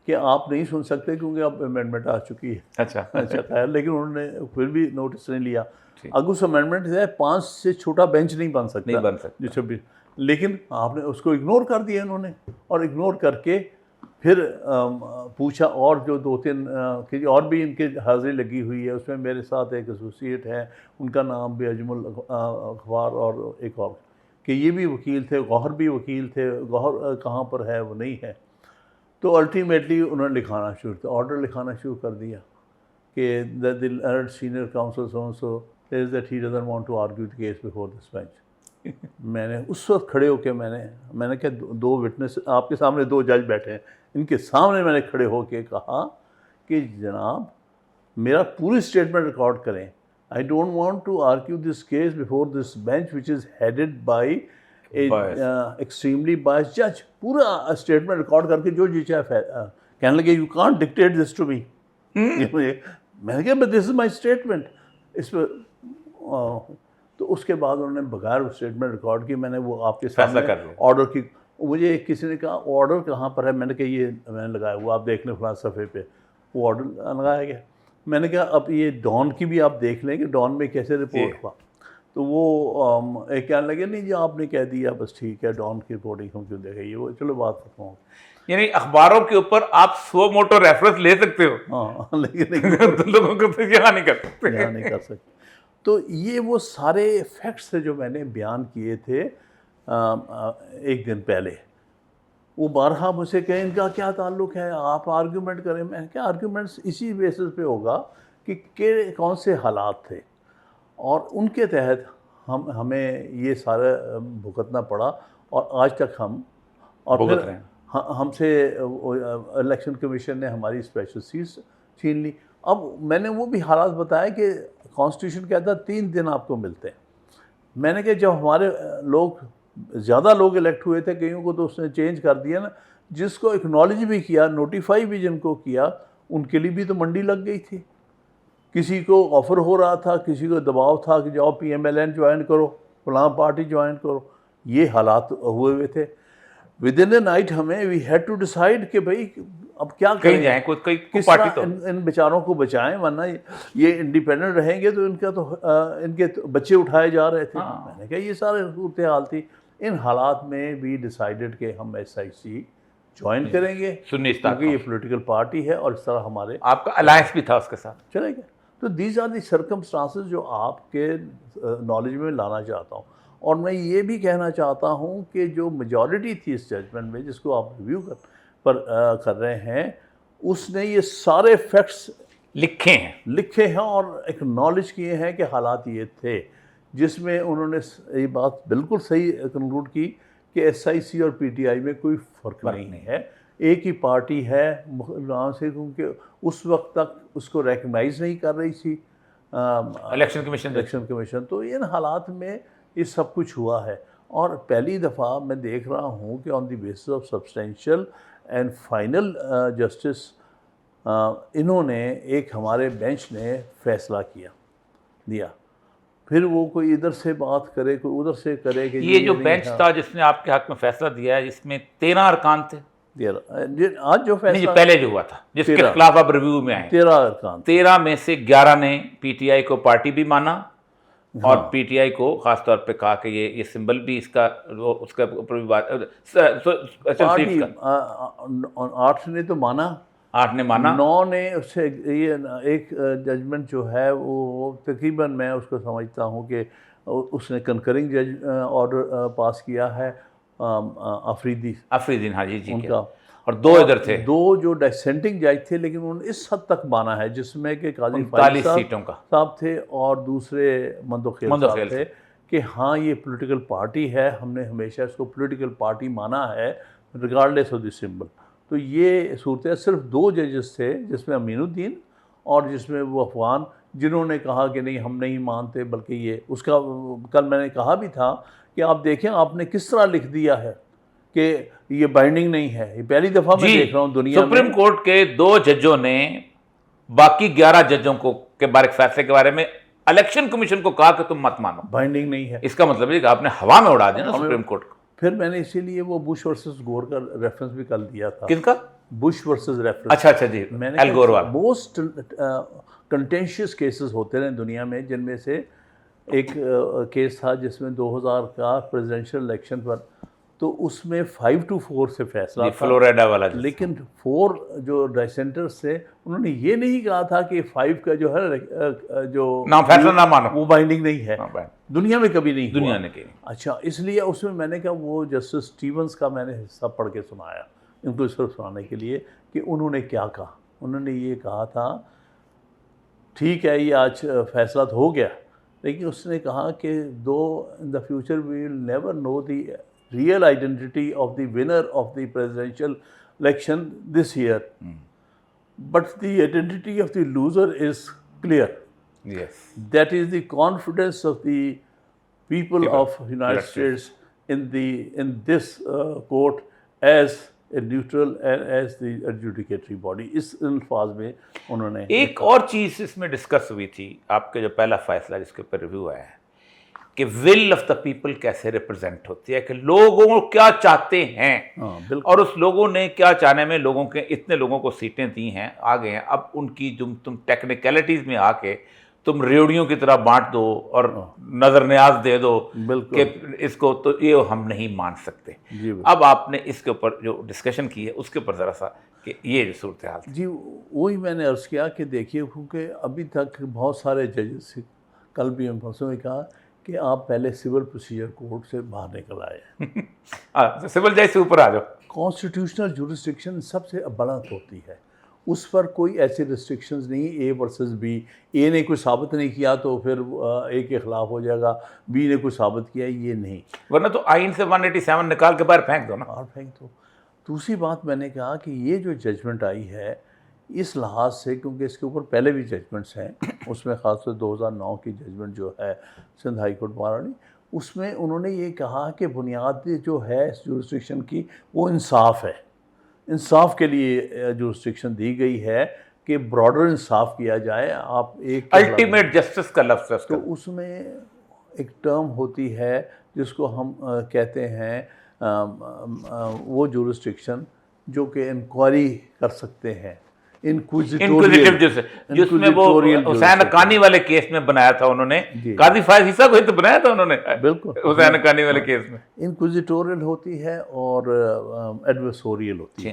[SPEAKER 2] कि आप नहीं सुन सकते क्योंकि अब अमेंडमेंट आ चुकी है।
[SPEAKER 1] अच्छा
[SPEAKER 2] खैर, लेकिन उन्होंने फिर भी नोटिस नहीं लिया। अगर उस अमेंडमेंट है 5 से छोटा बेंच नहीं बन सकता, जो 26, लेकिन आपने उसको इग्नोर कर दिया इन्होंने। और इग्नोर करके फिर पूछा, और जो 2-3 कि और भी इनके हाजिरी लगी हुई है, उसमें मेरे साथ एक एसोसिएट है, उनका नाम भी अजमुल अखबार, और एक और कि ये भी वकील थे, गौहर भी वकील थे। गौहर कहाँ पर है वो नहीं है। तो अल्टीमेटली उन्होंने लिखाना शुरू किया, ऑर्डर लिखाना शुरू कर दिया कि the senior council so says that he doesn't want to argue the case before this bench। मैंने उस वक्त खड़े होकर मैंने कहा, 2 विटनेस आपके सामने, 2 जज बैठे हैं, इनके सामने मैंने खड़े होकर कहा कि जनाब मेरा पूरी स्टेटमेंट रिकॉर्ड करें। I don't want to argue this case before this bench which is headed by extremely biased जज। पूरा स्टेटमेंट रिकॉर्ड करके जो जी चाहे कहने लगे, you can't dictate this to me. मैंने कहा but this is my statement. इस पर तो उसके बाद उन्होंने बगैर स्टेटमेंट रिकॉर्ड की, मैंने वो आपके सामने ऑर्डर की। मुझे किसी ने कहा ऑर्डर कहाँ पर है, मैंने कहा ये मैंने लगाया हुआ, आप देख लें फलां सफ़े पे, वो ऑर्डर लगाया गया। मैंने कहा अब ये डॉन की भी आप देख लें कि डॉन में कैसे रिपोर्ट हुआ। तो वो एक कहने लगे नहीं जी आपने कह दिया बस ठीक है, डॉन की रिपोर्टिंग हम क्यों देखें, ये वो चलो बात खत्म हो।
[SPEAKER 1] यानी अखबारों के ऊपर आप सो मोटो रेफरेंस ले सकते हो,
[SPEAKER 2] हाँ, लेकिन
[SPEAKER 1] तो लोगों को तो यहाँ नहीं कर सकते,
[SPEAKER 2] यहाँ नहीं कर सकते। तो ये वो सारे फैक्ट्स थे जो मैंने बयान किए थे एक दिन पहले। वो बारहा मुझसे कहें इनका क्या ताल्लुक़ है, आप आर्ग्यूमेंट करें। मैंने क्या आर्ग्यूमेंट्स इसी बेसिस पे होगा कि कौन से हालात थे, और उनके तहत हमें ये सारा भुगतना पड़ा, और आज तक हम और फिर हमसे इलेक्शन कमीशन ने हमारी स्पेशल सीट्स छीन ली। अब मैंने वो भी हालात बताया कि कॉन्स्टिट्यूशन कहता 3 दिन आपको मिलते हैं। मैंने कहा जब हमारे लोग ज़्यादा लोग इलेक्ट हुए थे, कईयों को तो उसने चेंज कर दिया ना, जिसको एक्नॉलेज भी किया, नोटिफाई भी जिनको किया, उनके लिए भी तो मंडी लग गई थी। किसी को ऑफ़र हो रहा था, किसी को दबाव था कि जाओ PMLN ज्वाइन करो, फलां पार्टी ज्वाइन करो। ये हालात हुए थे। विद इन द नाइट हमें वी हैड टू डिसाइड कि भाई अब क्या करें,
[SPEAKER 1] जाए, कोई पार्टी तो
[SPEAKER 2] इन बेचारों को बचाएं, वरना ये इंडिपेंडेंट रहेंगे तो इनका तो इनके तो बच्चे उठाए जा रहे थे। मैंने कहा ये सारे सूरत हाल थी। इन हालात में भी डिसाइडेड कि हम SIC ज्वाइन करेंगे, क्योंकि ये पॉलिटिकल पार्टी है और इस तरह हमारे
[SPEAKER 1] आपका अलायंस भी था उसके साथ
[SPEAKER 2] चलेगा। तो दीज आर दी सर्कमस्टांसेस जो आपके नॉलेज में लाना चाहता हूँ। और मैं ये भी कहना चाहता हूँ कि जो मेजॉरिटी थी इस जजमेंट में, जिसको आप रिव्यू कर रहे हैं, उसने ये सारे फैक्ट्स लिखे हैं और एक्नॉलेज किए हैं कि हालात ये थे, जिसमें उन्होंने ये बात बिल्कुल सही कंक्लूड की कि SIC और PTI में कोई फ़र्क नहीं है, एक ही पार्टी है नाम से, क्योंकि उस वक्त तक उसको रिकग्नाइज़ नहीं कर रही थी इलेक्शन कमीशन। तो इन हालात में ये सब कुछ हुआ है। और पहली दफ़ा मैं देख रहा हूँ कि on the basis of substantial and final justice इन्होंने एक हमारे बेंच ने फैसला दिया। फिर वो कोई इधर से बात करे, कोई उधर से करे कि
[SPEAKER 1] ये जो
[SPEAKER 2] नहीं
[SPEAKER 1] बेंच था जिसने आपके हक में फैसला दिया है, इसमें 13 अरकान थे।
[SPEAKER 2] आज जो
[SPEAKER 1] नहीं,
[SPEAKER 2] फैसला
[SPEAKER 1] पहले जो हुआ था जिसके
[SPEAKER 2] 13
[SPEAKER 1] खिलाफ आप रिव्यू में आए,
[SPEAKER 2] 13 अरकान
[SPEAKER 1] 13 में से 11 ने पीटीआई को पार्टी भी माना और
[SPEAKER 2] हाँ।
[SPEAKER 1] पीटीआई को खास तौर पे कहा कि ये सिंबल भी इसका उसका ऊपर भी बात
[SPEAKER 2] पार्टी
[SPEAKER 1] का
[SPEAKER 2] 8 ने तो माना,
[SPEAKER 1] 8 ने माना।
[SPEAKER 2] 9 ने उससे ये एक जजमेंट जो है वो तकरीबन मैं उसको समझता हूँ कि उसने कंकरिंग जज ऑर्डर पास किया है
[SPEAKER 1] अफरीदीन, हाँ जी
[SPEAKER 2] उनका,
[SPEAKER 1] और 2 इधर थे,
[SPEAKER 2] 2 जो डिसेंटिंग जज थे, लेकिन उन्होंने इस हद तक माना है जिसमें कि काजी
[SPEAKER 1] 39 सीटों का
[SPEAKER 2] साहब थे और दूसरे मंदोखेल साहब थे कि हाँ ये पॉलिटिकल पार्टी है, हमने हमेशा इसको पॉलिटिकल पार्टी माना है रिगार्डलेस ऑफ द सिंबल। तो ये सूरत सिर्फ 2 जजेस थे जिसमें अमीनुद्दीन और जिसमें वो अफगान, जिन्होंने कहा कि नहीं हम नहीं मानते, बल्कि ये उसका कल मैंने कहा भी था कि आप देखें आपने किस तरह लिख दिया है कि ये बाइंडिंग नहीं है। ये पहली दफ़ा मैं देख रहा हूँ दुनिया में।
[SPEAKER 1] सुप्रीम कोर्ट के 2 जजों ने बाकी 11 जजों को के फैसले के बारे में इलेक्शन कमीशन को कहा कि तुम मत मानो,
[SPEAKER 2] बाइंडिंग नहीं है।
[SPEAKER 1] इसका मतलब है कि आपने हवा में उड़ा दिया ना सुप्रीम कोर्ट को।
[SPEAKER 2] फिर मैंने इसीलिए वो बुश वर्सेस गोर का रेफरेंस भी कर दिया था।
[SPEAKER 1] किसका?
[SPEAKER 2] Bush versus reference.
[SPEAKER 1] अच्छा जी,
[SPEAKER 2] मैंने
[SPEAKER 1] एल गोर वाला।
[SPEAKER 2] मोस्ट कंटेंशियस केसेस होते रहे दुनिया में, जिनमें से एक केस था जिसमें 2000 का प्रेसिडेंशियल इलेक्शन पर, तो उसमें 5-4 से फैसला था,
[SPEAKER 1] फ्लोरिडा वाला।
[SPEAKER 2] लेकिन 4 जो डिसेंटर्स थे उन्होंने ये नहीं कहा था कि 5 का जो है जो
[SPEAKER 1] फैसला ना मानो,
[SPEAKER 2] वो बाइंडिंग नहीं है। दुनिया में कभी नहीं
[SPEAKER 1] दुनिया
[SPEAKER 2] हुआ।
[SPEAKER 1] ने की।
[SPEAKER 2] अच्छा, इसलिए उसमें मैंने कहा वो जस्टिस स्टीवंस का मैंने हिस्सा पढ़ के सुनाया इनको सिर्फ सुनाने के लिए कि उन्होंने क्या कहा। उन्होंने ये कहा था ठीक है ये आज फैसला तो हो गया, लेकिन उसने कहा कि though in the future we will never know the real identity of the winner of the presidential election this year, but the identity of the loser is clear.
[SPEAKER 1] Yes.
[SPEAKER 2] That is the confidence of the people of United States in this court as a neutral and as the adjudicatory body. इस अल्फाज में उन्होंने
[SPEAKER 1] एक और चीज़ इसमें discuss हुई थी, आपके जो पहला फैसला जिसके ऊपर रिव्यू आया है कि विल ऑफ द पीपल कैसे रिप्रेजेंट होती है, कि लोगों क्या चाहते हैं, और उस लोगों ने क्या चाहने में लोगों के इतने लोगों को सीटें दी हैं, आ गए हैं, अब उनकी तुम टेक्निकलिटीज़ में आके तुम रेवड़ियों की तरह बांट दो और नजर न्याज दे दो कि इसको, तो ये हम नहीं मान सकते। अब आपने इसके ऊपर जो डिस्कशन की है उसके ऊपर ज़रा सा कि ये जो सूरत हाल
[SPEAKER 2] जी, वही मैंने अर्ज़ किया कि देखिए, क्योंकि अभी तक बहुत सारे जजेस, कल भी हम परसों में कहा कि आप पहले सिविल प्रोसीजर कोड से बाहर निकल आए।
[SPEAKER 1] सिविल जज से ऊपर आ जाओ।
[SPEAKER 2] कॉन्स्टिट्यूशनल जुरिस्डिक्शन सबसे अबलंद होती है, उस पर कोई ऐसी रिस्ट्रिक्शंस नहीं। ए वर्सेस बी, ए ने कुछ साबित नहीं किया तो फिर ए के ख़िलाफ़ हो जाएगा, बी ने कुछ साबित किया, ये नहीं।
[SPEAKER 1] वरना तो आइन से 187 निकाल के बाहर फेंक दो ना।
[SPEAKER 2] बाहर फेंक दो। दूसरी बात मैंने कहा कि ये जो जजमेंट आई है इस लिहाज से, क्योंकि इसके ऊपर पहले भी जजमेंट्स हैं, उसमें ख़ासतौर 2009 की जजमेंट जो है सिंध हाई कोर्ट महारानी, उसमें उन्होंने ये कहा कि बुनियाद जो है इस जुरिस्डिक्शन की वो इंसाफ है। इंसाफ के लिए जुरिस्डिक्शन दी गई है कि ब्रॉडर इंसाफ किया जाए। आप एक
[SPEAKER 1] अल्टीमेट जस्टिस का लफ्ज़ है,
[SPEAKER 2] तो उसमें एक टर्म होती है जिसको हम कहते हैं वो जुरिस्डिक्शन जो कि इंक्वायरी कर सकते हैं,
[SPEAKER 1] इंक्विजिटिव जिसमें वो हुसैन हक्कानी वाले केस में बनाया था उन्होंने, काजी फायज ईसा को ही तो बनाया था उन्होंने,
[SPEAKER 2] बिल्कुल
[SPEAKER 1] हुसैन हक्कानी वाले केस में।
[SPEAKER 2] इंक्विजिटोरियल होती है और एडवर्सोरियल होती है।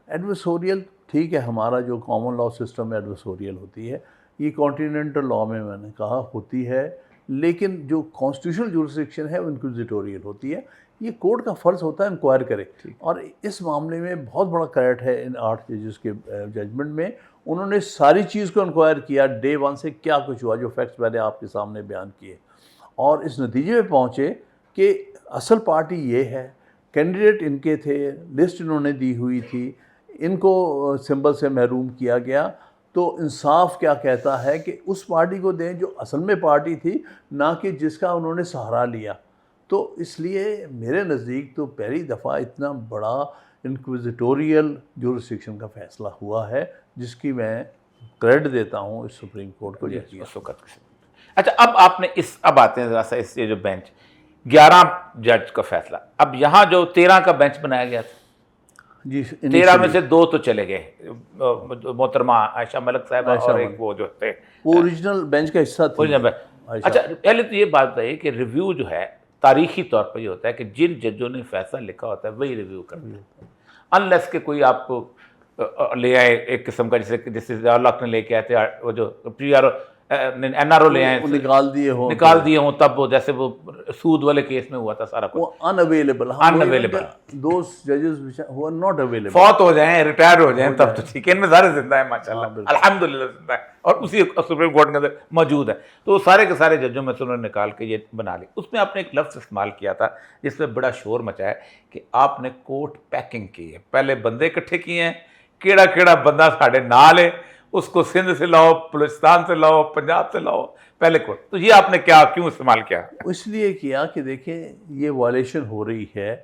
[SPEAKER 2] एडवर्सोरियल ठीक है, हमारा जो कॉमन लॉ सिस्टम में एडवर्सोरियल होती है, ये कॉन्टिनेंटल लॉ में मैंने कहा होती है, लेकिन जो कॉन्स्टिट्यूशनल जुरिस्डिक्शन है वो इंक्विजिटोरियल होती है। ये कोर्ट का फ़र्ज़ होता है इंक्वायर करे, और इस मामले में बहुत बड़ा क्रेडिट है इन 8 जजेस के जजमेंट में। उन्होंने सारी चीज़ को इंक्वायर किया, डे 1 से क्या कुछ हुआ, जो फैक्ट्स मैंने आपके सामने बयान किए, और इस नतीजे में पहुँचे कि असल पार्टी ये है, कैंडिडेट इनके थे, लिस्ट इन्होंने दी हुई थी, इनको सिंबल से महरूम किया गया। तो इंसाफ क्या कहता है कि उस पार्टी को दें जो असल में पार्टी थी, ना कि जिसका उन्होंने सहारा लिया। तो इसलिए मेरे नज़दीक तो पहली दफ़ा इतना बड़ा इंक्विजिटोरियल जुरिस्डिक्शन का फैसला हुआ है, जिसकी मैं क्रेडिट देता हूँ इस सुप्रीम कोर्ट को।
[SPEAKER 1] उस वक्त के। अच्छा, अब आपने अब आते हैं ज़रा सा इस ये जो बेंच 11 जज का फैसला, अब यहाँ जो 13 का बेंच बनाया गया था
[SPEAKER 2] जी,
[SPEAKER 1] 13 में से 2 तो चले गए, मोहतरमा आयशा मलिक साहब और एक वो जो थे
[SPEAKER 2] वो ओरिजिनल बेंच का हिस्सा थी।
[SPEAKER 1] अच्छा, पहले तो ये बात बताइए कि रिव्यू जो है तारीखी तौर पर ये होता है कि जिन जजों ने फैसला लिखा होता है वही रिव्यू करते हैं, अनलेस के कोई आपको ले आए एक किस्म का, जैसे ने लेके आए थे वो जो NRO ले आए,
[SPEAKER 2] निकाल दिए हों,
[SPEAKER 1] तब वो जैसे वो सूद वाले केस में हुआ था सारा कुछ,
[SPEAKER 2] वो अनअवेलेबल दोस जजेस हु आर नॉट अवेलेबल,
[SPEAKER 1] फौत हो जाएं, रिटायर हो जाएं, तब तो ठीक है, इनमें सारे जिंदा है माशाल्लाह, अल्हम्दुलिल्लाह जिंदा है और उसी सुप्रीम कोर्ट के अंदर मौजूद है। तो सारे के सारे जजों में से उन्होंने निकाल के ये बना ली। उसमें आपने एक लफ्ज़ इस्तेमाल किया था जिसमें बड़ा शोर मचाया कि आपने कोर्ट पैकिंग की है, पहले बंदे इकट्ठे किए हैं, केड़ा केड़ा बंदा साढ़े नाल है, उसको सिंध से लाओ, बलूचिस्तान से लाओ, पंजाब से लाओ, पहले कोर्ट। तो ये आपने क्यों इस्तेमाल किया?
[SPEAKER 2] इसलिए किया कि देखें ये वायलेशन हो रही है,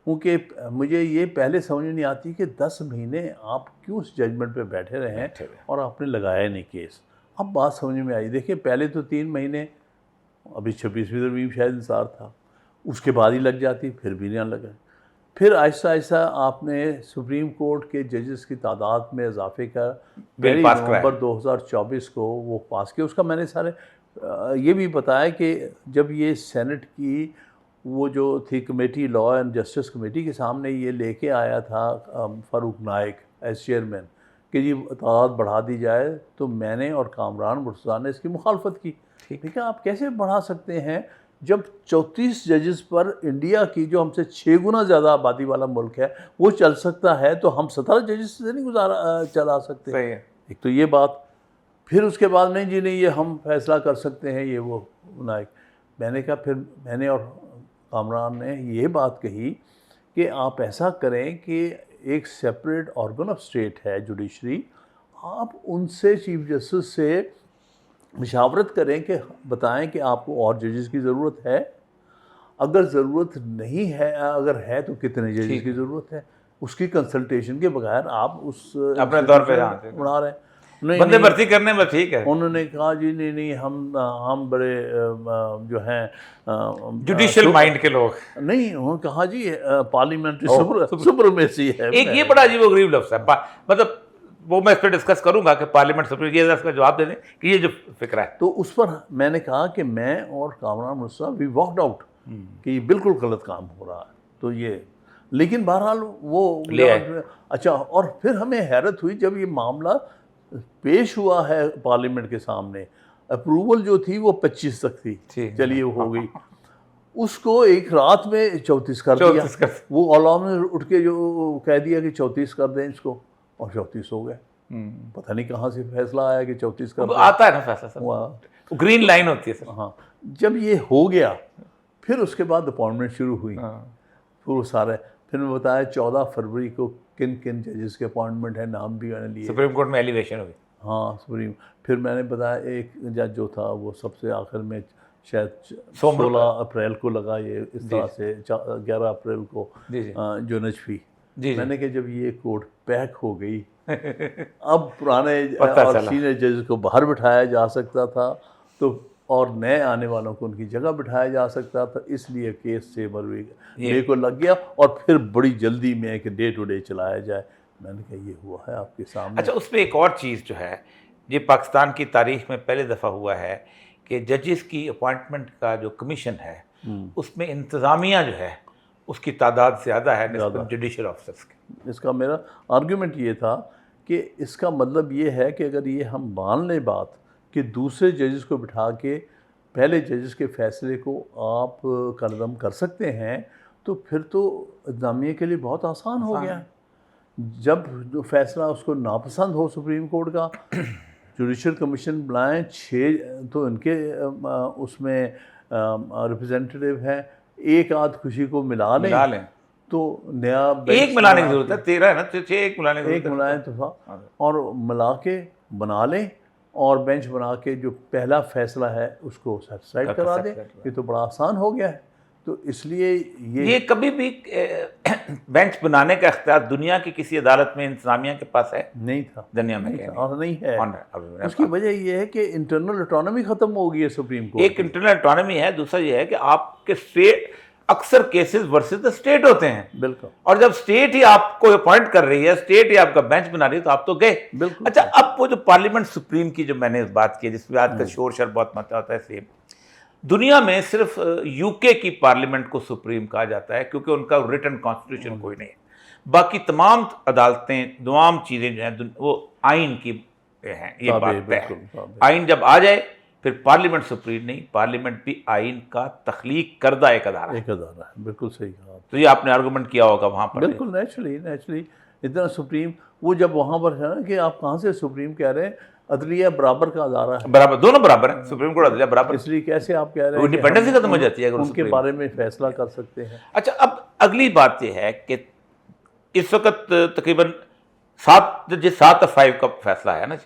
[SPEAKER 2] क्योंकि मुझे ये पहले समझ नहीं आती कि 10 महीने आप क्यों उस जजमेंट पे बैठे रहे हैं और आपने लगाया नहीं केस। अब बात समझ में आई। देखिए पहले तो 3 महीने, अभी 26वीं तरमीम शायद इंतज़ार था, उसके बाद ही लग जाती, फिर भी नहीं लगा। फिर आहिस्ता आहिस्ता आपने सुप्रीम कोर्ट के जजेस की तादाद में इजाफे का 1 नवंबर 2024 को वो पास किया। उसका मैंने सारे ये भी बताया कि जब ये सेनेट की वो जो थी committee, law and justice committee के सामने ये लेके आया था फ़ारूक नाइक एज चेयरमैन कि जी तादाद बढ़ा दी जाए, तो मैंने और कामरान मुर्तज़ा ने इसकी मुखालफत की। ठीक है, आप कैसे बढ़ा सकते हैं जब 34 जजेस पर इंडिया की जो हमसे 6 गुना ज़्यादा आबादी वाला मुल्क है वो चल सकता है, तो हम 17 जजेस से नहीं चला सकते।
[SPEAKER 1] सही है।
[SPEAKER 2] एक तो ये बात। फिर उसके बाद नहीं जी नहीं, ये हम फैसला कर सकते हैं, ये वो नाइक। मैंने कहा, फिर मैंने और कामरान ने ये बात कही कि आप ऐसा करें कि एक सेपरेट ऑर्गन ऑफ स्टेट है जुडिशरी, आप उनसे चीफ जस्टिस से मशावरत करें कि बताएं कि आपको और जजेस की ज़रूरत है, अगर ज़रूरत नहीं है, अगर है तो कितने जजेस की ज़रूरत है, उसकी कंसल्टेशन के बगैर आप उस
[SPEAKER 1] अपने तौर पे
[SPEAKER 2] बना रहे हैं।
[SPEAKER 1] बंदे भर्ती करने में ठीक है।
[SPEAKER 2] उन्होंने कहा जी नहीं, हम बड़े जो हैं
[SPEAKER 1] जुडिशियल माइंड के लोग नहीं।
[SPEAKER 2] उन्होंने कहा जी पार्लियामेंट्री सुपरमेसी है।
[SPEAKER 1] एक ये बड़ा अजीब गरीब लफ्ज़ है, मतलब वो मैं इस पर डिस्कस करूंगा कि पार्लियामेंट सुप्रीम, ये इसका जवाब दे दें कि ये जो फिक्र है।
[SPEAKER 2] तो उस पर मैंने कहा कि मैं और Kamran Murtaza we walked out कि ये बिल्कुल गलत काम हो रहा है। तो ये, लेकिन बहरहाल वो ले आए। अच्छा, और फिर हमें हैरत हुई जब ये मामला पेश हुआ है पार्लियामेंट के सामने, अप्रूवल जो थी वो 25 तक थी, चलिए हो गई, उसको एक रात में 34 कर दिया। वो औलाम ने उठ के जो कह दिया कि 34 कर दें इसको, और 34 हो गए। पता नहीं कहाँ से फैसला आया कि 34 कर
[SPEAKER 1] आता है ना फैसला सर, ग्रीन लाइन होती है सर।
[SPEAKER 2] हाँ, जब ये हो गया फिर उसके बाद अपॉइंटमेंट शुरू हुई। फिर वो सारे, फिर मैं बताया 14 फरवरी को किन किन जजेस के अपॉइंटमेंट है, नाम भी मैंने लिए।
[SPEAKER 1] सुप्रीम कोर्ट में एलिवेशन हुई।
[SPEAKER 2] हाँ, सुप्रीम। फिर मैंने बताया एक जज जो था वो सबसे आखिर में शायद 16 अप्रैल को लगा, ये इस तरह से 11 अप्रैल को जो नजफी। मैंने कहा जब ये कोर्ट पैक हो गई अब पुराने और सीनियर जजेस को बाहर बिठाया जा सकता था, तो और नए आने वालों को उनकी जगह बिठाया जा सकता था, इसलिए केस से मेरे को लग गया और फिर बड़ी जल्दी में कि डे टू डे चलाया जाए। मैंने कहा ये हुआ है आपके सामने।
[SPEAKER 1] अच्छा, उसमें एक और चीज़ जो है, ये पाकिस्तान की तारीख में पहले दफ़ा हुआ है कि जजेस की अपॉइंटमेंट का जो कमीशन है उसमें इंतज़ामिया जो है उसकी तादाद ज़्यादा है जुडिशल ऑफिसर्स की।
[SPEAKER 2] इसका मेरा आर्गूमेंट ये था कि इसका मतलब ये है कि अगर ये हम मान लें बात कि दूसरे जजेस को बिठा के पहले जजेस के फैसले को आप कलम कर सकते हैं, तो फिर तो इंतज़ामिया के लिए बहुत आसान हो गया। जब जो फैसला उसको नापसंद हो सुप्रीम कोर्ट का, जुडिशल कमीशन बुलाएं, 6 तो इनके उसमें रिप्रेजेंटेटिव हैं, एक आध खुशी को मिला लें तो नया
[SPEAKER 1] एक मिलाने की ज़रूरत है, 13 है ना, 6 एक मिलाने की,
[SPEAKER 2] एक मिलाएं तो था, और मिला के बना लें और बेंच बना के जो पहला फैसला है उसको सेटिस्फाइड करा दें। ये तो बड़ा आसान हो गया है। तो इसलिए
[SPEAKER 1] ये कभी भी बेंच बनाने का इख्तियार दुनिया की किसी अदालत में इंतजामिया के पास है?
[SPEAKER 2] नहीं था,
[SPEAKER 1] दुनिया में
[SPEAKER 2] नहीं था और नहीं है। उसकी
[SPEAKER 1] अभी
[SPEAKER 2] वजह ये है कि इंटरनल ऑटोनॉमी खत्म हो गई है सुप्रीम कोर्ट
[SPEAKER 1] एक इंटरनल ऑटोनॉमी है, दूसरा ये है कि आपके स्टेट अक्सर केसेस वर्सेस द स्टेट होते हैं।
[SPEAKER 2] बिल्कुल।
[SPEAKER 1] और जब स्टेट ही आपको अपॉइंट कर रही है, स्टेट ही आपका बेंच बना रही है, तो आप तो गए।
[SPEAKER 2] बिल्कुल।
[SPEAKER 1] अच्छा, अब वो जो पार्लियामेंट सुप्रीम की जो मैंने बात की, जिसमें आज का शोर शर बहुत मचा होता है, सेम दुनिया में सिर्फ यूके की पार्लियामेंट को सुप्रीम कहा जाता है क्योंकि उनका रिटन कॉन्स्टिट्यूशन कोई नहीं है। बाकी तमाम अदालतें, तमाम चीज़ें जो हैं वो आइन की हैं, ये बात तय है। आइन जब आ जाए फिर पार्लियामेंट सुप्रीम नहीं, पार्लियामेंट भी आइन का तख्लीक करदा एक अदारा
[SPEAKER 2] है। बिल्कुल सही कहा।
[SPEAKER 1] तो ये आपने आर्गूमेंट किया होगा वहाँ पर।
[SPEAKER 2] बिल्कुल नेचुरली इतना सुप्रीम, वो जब वहाँ पर है ना कि आप कहाँ से सुप्रीम कह रहे हैं, अदलिया बराबर का अदारा है,
[SPEAKER 1] बराबर, दोनों बराबर हैं, सुप्रीम कोर्ट अदलिया बराबर।
[SPEAKER 2] इसलिए कैसे आप कह रहे हैं
[SPEAKER 1] इंडिपेंडेंस ही खत्म हो जाती है अगर
[SPEAKER 2] उनके बारे में फैसला कर सकते हैं।
[SPEAKER 1] अच्छा, अब अगली बात यह है कि इस वक्त तकरीबन 7-5 का फैसला है ना जी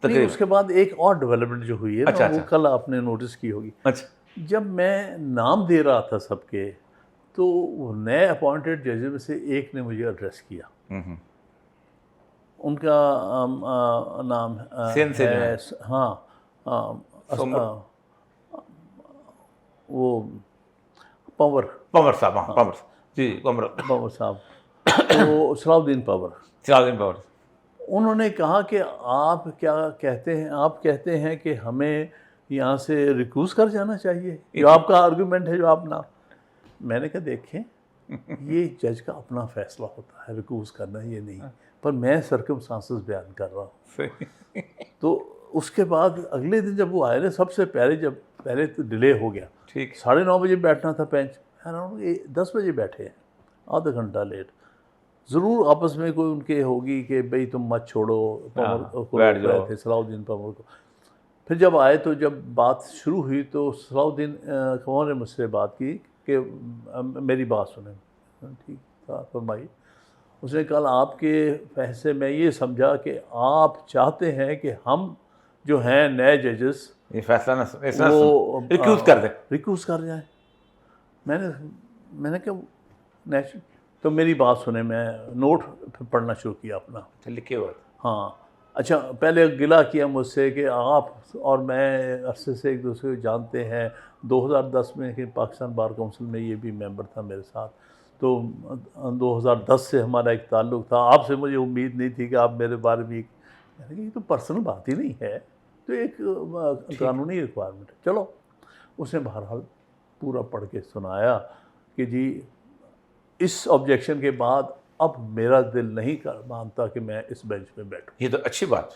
[SPEAKER 2] तकरीबन। उसके बाद एक और डेवलपमेंट जो हुई है ना, वो कल आपने नोटिस की होगी।
[SPEAKER 1] अच्छा,
[SPEAKER 2] जब मैं नाम दे रहा था सबके, तो नए अपॉइंटेड जजेस में से एक ने मुझे एड्रेस किया। उनका नाम है, हाँ, वो
[SPEAKER 1] पंवर साहब, हाँ पंवर जी,
[SPEAKER 2] पंवर साहब, तो सलाउद्दीन पंवर। उन्होंने कहा कि आप क्या कहते हैं, आप कहते हैं कि हमें यहाँ से रिक्यूज़ कर जाना चाहिए, जो आपका आर्गूमेंट है, जो आप ना। मैंने कहा देखें, ये जज का अपना फैसला होता है रिक्यूज़ करना, ये नहीं, पर मैं सर्कमस्टांसेस बयान कर रहा हूँ। तो उसके बाद अगले दिन जब वो आए ना, सबसे पहले तो डिले हो गया, ठीक 9:30 बजे बैठना था बेंच, 10 बजे बैठे हैं, आधा घंटा लेट। ज़रूर आपस में कोई उनके होगी कि भाई तुम मत छोड़ो, पंवर को बैठ गए थे, सलाउद्दीन पंवर को। फिर जब आए तो जब बात शुरू हुई तो सलाउद्दीन कंवर ने मुझसे बात की कि मेरी बात सुने। ठीक था, फरमाइए। उसने कल आपके फैसले में ये समझा कि आप चाहते हैं कि हम जो हैं नए जजेस,
[SPEAKER 1] ये फैसला ना वो
[SPEAKER 2] रिक्यूज़ कर जाए। मैंने क्या नेचुरल, तो मेरी बात सुने, मैं नोट पढ़ना शुरू किया अपना,
[SPEAKER 1] लिखे हुए।
[SPEAKER 2] हाँ, अच्छा, पहले गिला किया मुझसे कि आप और मैं अरसे से एक दूसरे को जानते हैं, 2010 में कि पाकिस्तान बार काउंसिल में ये भी मेंबर था मेरे साथ, तो 2010 से हमारा एक ताल्लुक़ था, आपसे मुझे उम्मीद नहीं थी कि आप मेरे बारे में, मैंने कहा ये तो पर्सनल बात ही नहीं है, तो एक कानूनी रिक्वायरमेंट है। चलो, उसने बहरहाल पूरा पढ़ के सुनाया कि जी इस ऑब्जेक्शन के बाद अब मेरा दिल नहीं मानता कि मैं इस बेंच में बैठूं।
[SPEAKER 1] ये तो अच्छी बात।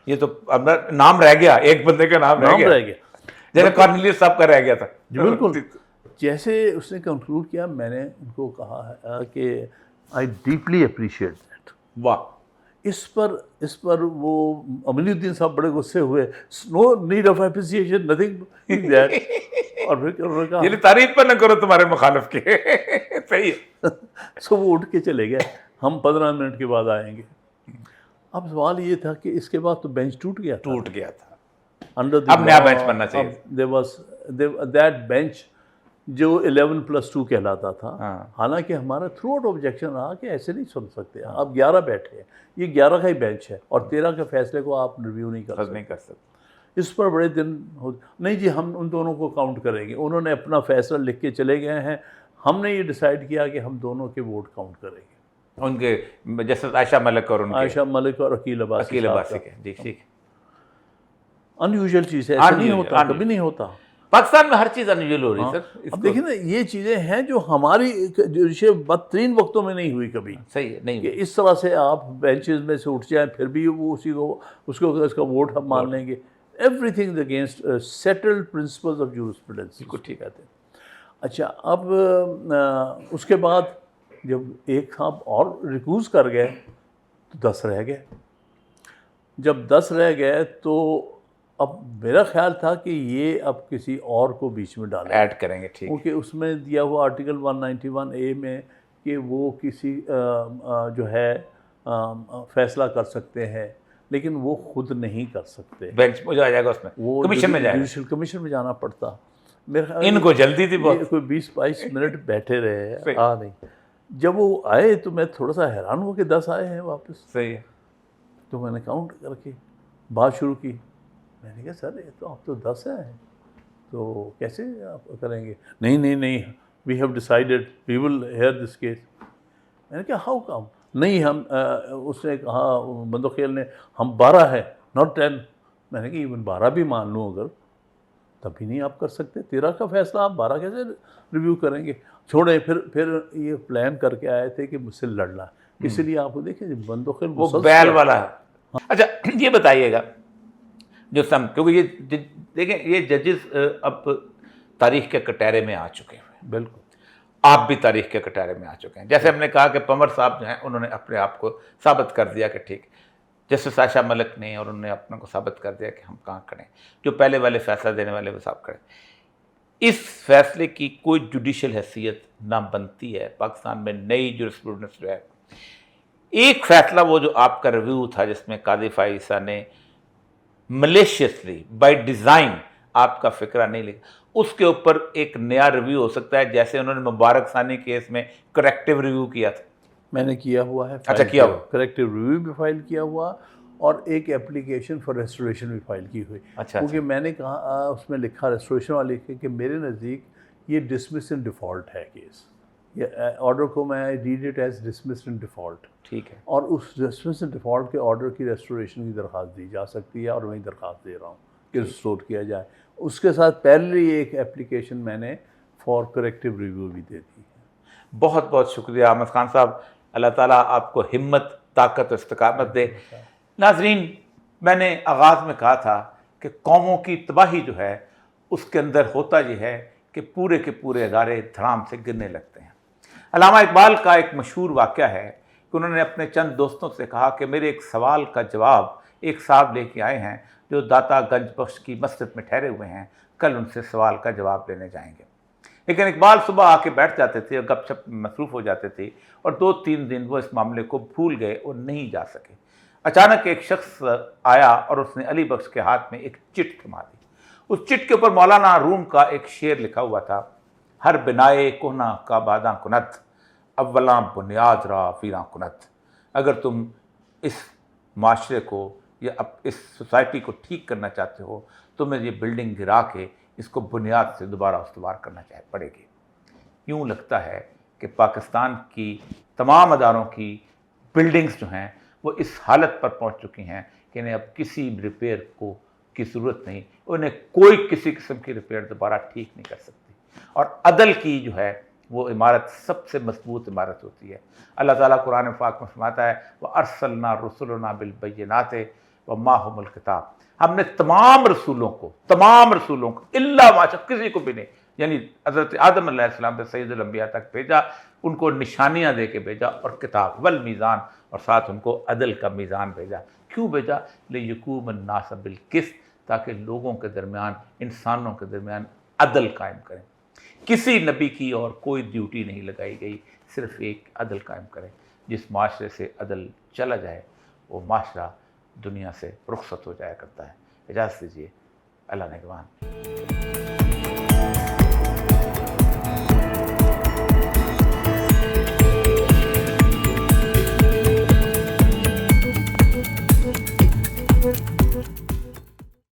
[SPEAKER 2] ये
[SPEAKER 1] तो अब नाम रह गया, एक बंदे का नाम रह गया, जैसे कॉर्नेलियस साहब का रह गया था।
[SPEAKER 2] बिल्कुल। जैसे उसने कंक्लूड किया, मैंने उनको कहा कि आई डीपली अप्रिशिएट दैट।
[SPEAKER 1] वाह।
[SPEAKER 2] इस पर वो अमीनुद्दीन साहब बड़े गुस्से हुए, no need of appreciation, nothing that. और फिर उन्होंने कहा,
[SPEAKER 1] ये तारीफ पर न करो तुम्हारे मुखालिफ के। सही है।
[SPEAKER 2] सो वो उठ के चले गए, हम 15 मिनट के बाद आएंगे। अब सवाल ये था कि इसके बाद तो बेंच टूट गया था।
[SPEAKER 1] अब नया बेंच बनना चाहिए।
[SPEAKER 2] दैट बेंच जो 11+2 कहलाता था, हालांकि हमारा थ्रू आउट ऑब्जेक्शन रहा कि ऐसे नहीं सुन सकते, आप 11 बैठे हैं, ये 11 का ही बेंच है और 13 के फैसले को आप रिव्यू नहीं कर सकते। इस पर बड़े दिन नहीं जी, हम उन दोनों को काउंट करेंगे। उन्होंने अपना फैसला लिख के चले गए हैं, हमने ये डिसाइड किया कि हम दोनों के वोट काउंट करेंगे।
[SPEAKER 1] उनके जैसे आयशा मलिक और
[SPEAKER 2] अकील अब्बासी
[SPEAKER 1] के। जी, ठीक।
[SPEAKER 2] अनयूजुअल चीज़ है, ऐसा नहीं होता, कभी नहीं होता।
[SPEAKER 1] पाकिस्तान में हर चीज़ अनयूजुअल हो रही है सर।
[SPEAKER 2] अब देखिए ना, ये चीज़ें हैं जो हमारी जो बदतरीन वक्तों में नहीं हुई कभी।
[SPEAKER 1] सही है, नहीं
[SPEAKER 2] कि इस तरह से आप बेंचेस में से उठ जाएं, फिर भी वो उसको उसका वोट हम मान लेंगे। Everything against settled principles of jurisprudence, ठीक कहते हैं। अच्छा, अब उसके बाद जब एक साहब और रिक्यूज़ कर गए तो 10 रह गए। जब 10 रह गए तो अब मेरा ख्याल था कि ये अब किसी और को बीच में डालें,
[SPEAKER 1] ऐड करेंगे, ठीक,
[SPEAKER 2] क्योंकि उसमें दिया हुआ आर्टिकल 191A में कि वो किसी जो है फैसला कर सकते हैं, लेकिन वो खुद नहीं कर सकते,
[SPEAKER 1] बेंच में जाएगा, उसमें
[SPEAKER 2] वो
[SPEAKER 1] कमीशन में जाएगा,
[SPEAKER 2] जुडिशल कमीशन में जाना पड़ता। मेरे ख्याल
[SPEAKER 1] इनको जल्दी थी
[SPEAKER 2] ये
[SPEAKER 1] बहुत।
[SPEAKER 2] कोई 20-22 मिनट बैठे रहे,
[SPEAKER 1] सही।
[SPEAKER 2] आ नहीं। जब वो आए तो मैं थोड़ा सा हैरान हुआ कि 10 आए हैं वापस।
[SPEAKER 1] सही है।
[SPEAKER 2] तो मैंने काउंट करके बात शुरू की। मैंने कहा सर ये तो आप तो 10 हैं, तो कैसे आप करेंगे? नहीं नहीं नहीं, we have decided we will hear this case. मैंने कहा हाउ कम? नहीं हम उसने कहा, बंदोखेल ने, हम 12 है नॉट 10। मैंने कहा इवन 12 भी मान लूँ अगर, तभी नहीं आप कर सकते। 13 का फैसला आप 12 कैसे रिव्यू करेंगे? छोड़े, फिर ये प्लान करके आए थे कि मुझसे लड़ना, इसीलिए आपको देखिए बंदोखेल
[SPEAKER 1] वो
[SPEAKER 2] मुसलसल
[SPEAKER 1] बैल वाला है। अच्छा ये बताइएगा, जो सम, क्योंकि ये देखें ये जजेस अब तारीख के कटहरे में आ चुके हैं,
[SPEAKER 2] बिल्कुल
[SPEAKER 1] आप भी तारीख के कटहरे में आ चुके हैं। जैसे हमने कहा कि पंवर साहब जो हैं उन्होंने अपने आप को साबित कर दिया कि ठीक, जस्टिस आशा मलिक ने और उन्होंने अपने को साबित कर दिया कि हम कहाँ खड़े हैं, जो पहले वाले फैसला देने वाले वो साहब खड़े। इस फैसले की कोई जुडिशल हैसियत ना बनती है पाकिस्तान में, नई जुरिस्प्रूडेंस जो है। एक फैसला वो जो आपका रिव्यू था जिसमें कादी फाइसा ने मलेशियसली बाय डिज़ाइन आपका फिक्रा नहीं लिखा, उसके ऊपर एक नया रिव्यू हो सकता है, जैसे उन्होंने मुबारक सानी केस में करेक्टिव रिव्यू किया था।
[SPEAKER 2] मैंने किया हुआ है।
[SPEAKER 1] अच्छा, किया हुआ।
[SPEAKER 2] करेक्टिव रिव्यू भी फाइल किया हुआ और एक एप्लीकेशन फॉर रेस्टोरेशन भी फाइल की हुई।
[SPEAKER 1] अच्छा,
[SPEAKER 2] क्योंकि मैंने कहा उसमें लिखा रेस्टोरेशन वाले कि मेरे नज़दीक ये डिसमिस इन डिफ़ॉल्ट है केस, ये ऑर्डर को मैं read it as dismiss in default.
[SPEAKER 1] ठीक है।
[SPEAKER 2] और उस डिसमिस इन डिफ़ॉल्ट के ऑर्डर की रेस्टोरेशन की दरख्वास्त दी जा सकती है और वही दरख्वास्त दे रहा हूँ कि रिस्टोर किया जाए। उसके साथ पहले ही एक एप्लीकेशन मैंने फॉर करेक्टिव रिव्यू भी दे दी है।
[SPEAKER 1] बहुत बहुत शुक्रिया अहमद खान साहब, अल्लाह ताला आपको हिम्मत, ताकत, इस्तिकामत दे। नाजरीन, मैंने आगाज़ में कहा था कि कौमों की तबाही जो है उसके अंदर होता ये है कि पूरे के पूरे अदारे धड़ाम से गिरने लगते हैं। अल्लामा इकबाल का एक मशहूर वाक़या है कि उन्होंने अपने चंद दोस्तों से कहा कि मेरे एक सवाल का जवाब एक साहब लेके आए हैं जो दाता गंज बख्श की मस्जिद में ठहरे हुए हैं, कल उनसे सवाल का जवाब लेने जाएंगे। लेकिन इकबाल सुबह आके बैठ जाते थे और गपशप में मसरूफ़ हो जाते थे और 2-3 दिन वो इस मामले को भूल गए और नहीं जा सके। अचानक एक शख्स आया और उसने अली बख्श के हाथ में एक चिट थमा दी। उस चिट के ऊपर मौलाना रूम का एक शेर लिखा हुआ था, हर बिनाए कोना का बादा कुनत, अव्वला बुनियाद रा फीरा कुनत। अगर तुम इस माशरे को या इस सोसाइटी को ठीक करना चाहते हो, तुम्हें ये बिल्डिंग गिरा के इसको बुनियाद से दोबारा उस्तवार करना पड़ेगी। यूँ लगता है कि पाकिस्तान की तमाम अदारों की बिल्डिंग्स जो हैं वो इस हालत पर पहुंच चुकी हैं कि इन्हें अब किसी रिपेयर की ज़रूरत नहीं, उन्हें कोई किसी किस्म की रिपेयर दोबारा ठीक नहीं कर सकती। और अदल की जो है वो इमारत सबसे मजबूत इमारत होती है। अल्लाह ताला कुरान पाक में फरमाता है, व अरसलना रुसुलना बिलबय्यिनात व माहुमुल किताब। हमने तमाम रसूलों को इल्ला माशा, किसी को भी नहीं, यानी हज़रत आदम अलैहिस्सलाम से सैयदुल अंबिया तक भेजा, उनको निशानियाँ दे के भेजा और किताब वल मीज़ान, और साथ उनको अदल का मीज़ान भेजा। क्यों भेजा? लियकूम अन्नास बिल किस्त, ताकि लोगों के दरमियान, इंसानों के दरमियान अदल कायम करें। किसी नबी की और कोई ड्यूटी नहीं लगाई गई, सिर्फ एक अदल कायम करें। जिस माशरे से अदल चला जाए वो माशरा दुनिया से रुखसत हो जाया करता है। इजाज़त दीजिए, अल्लाह निगहबान।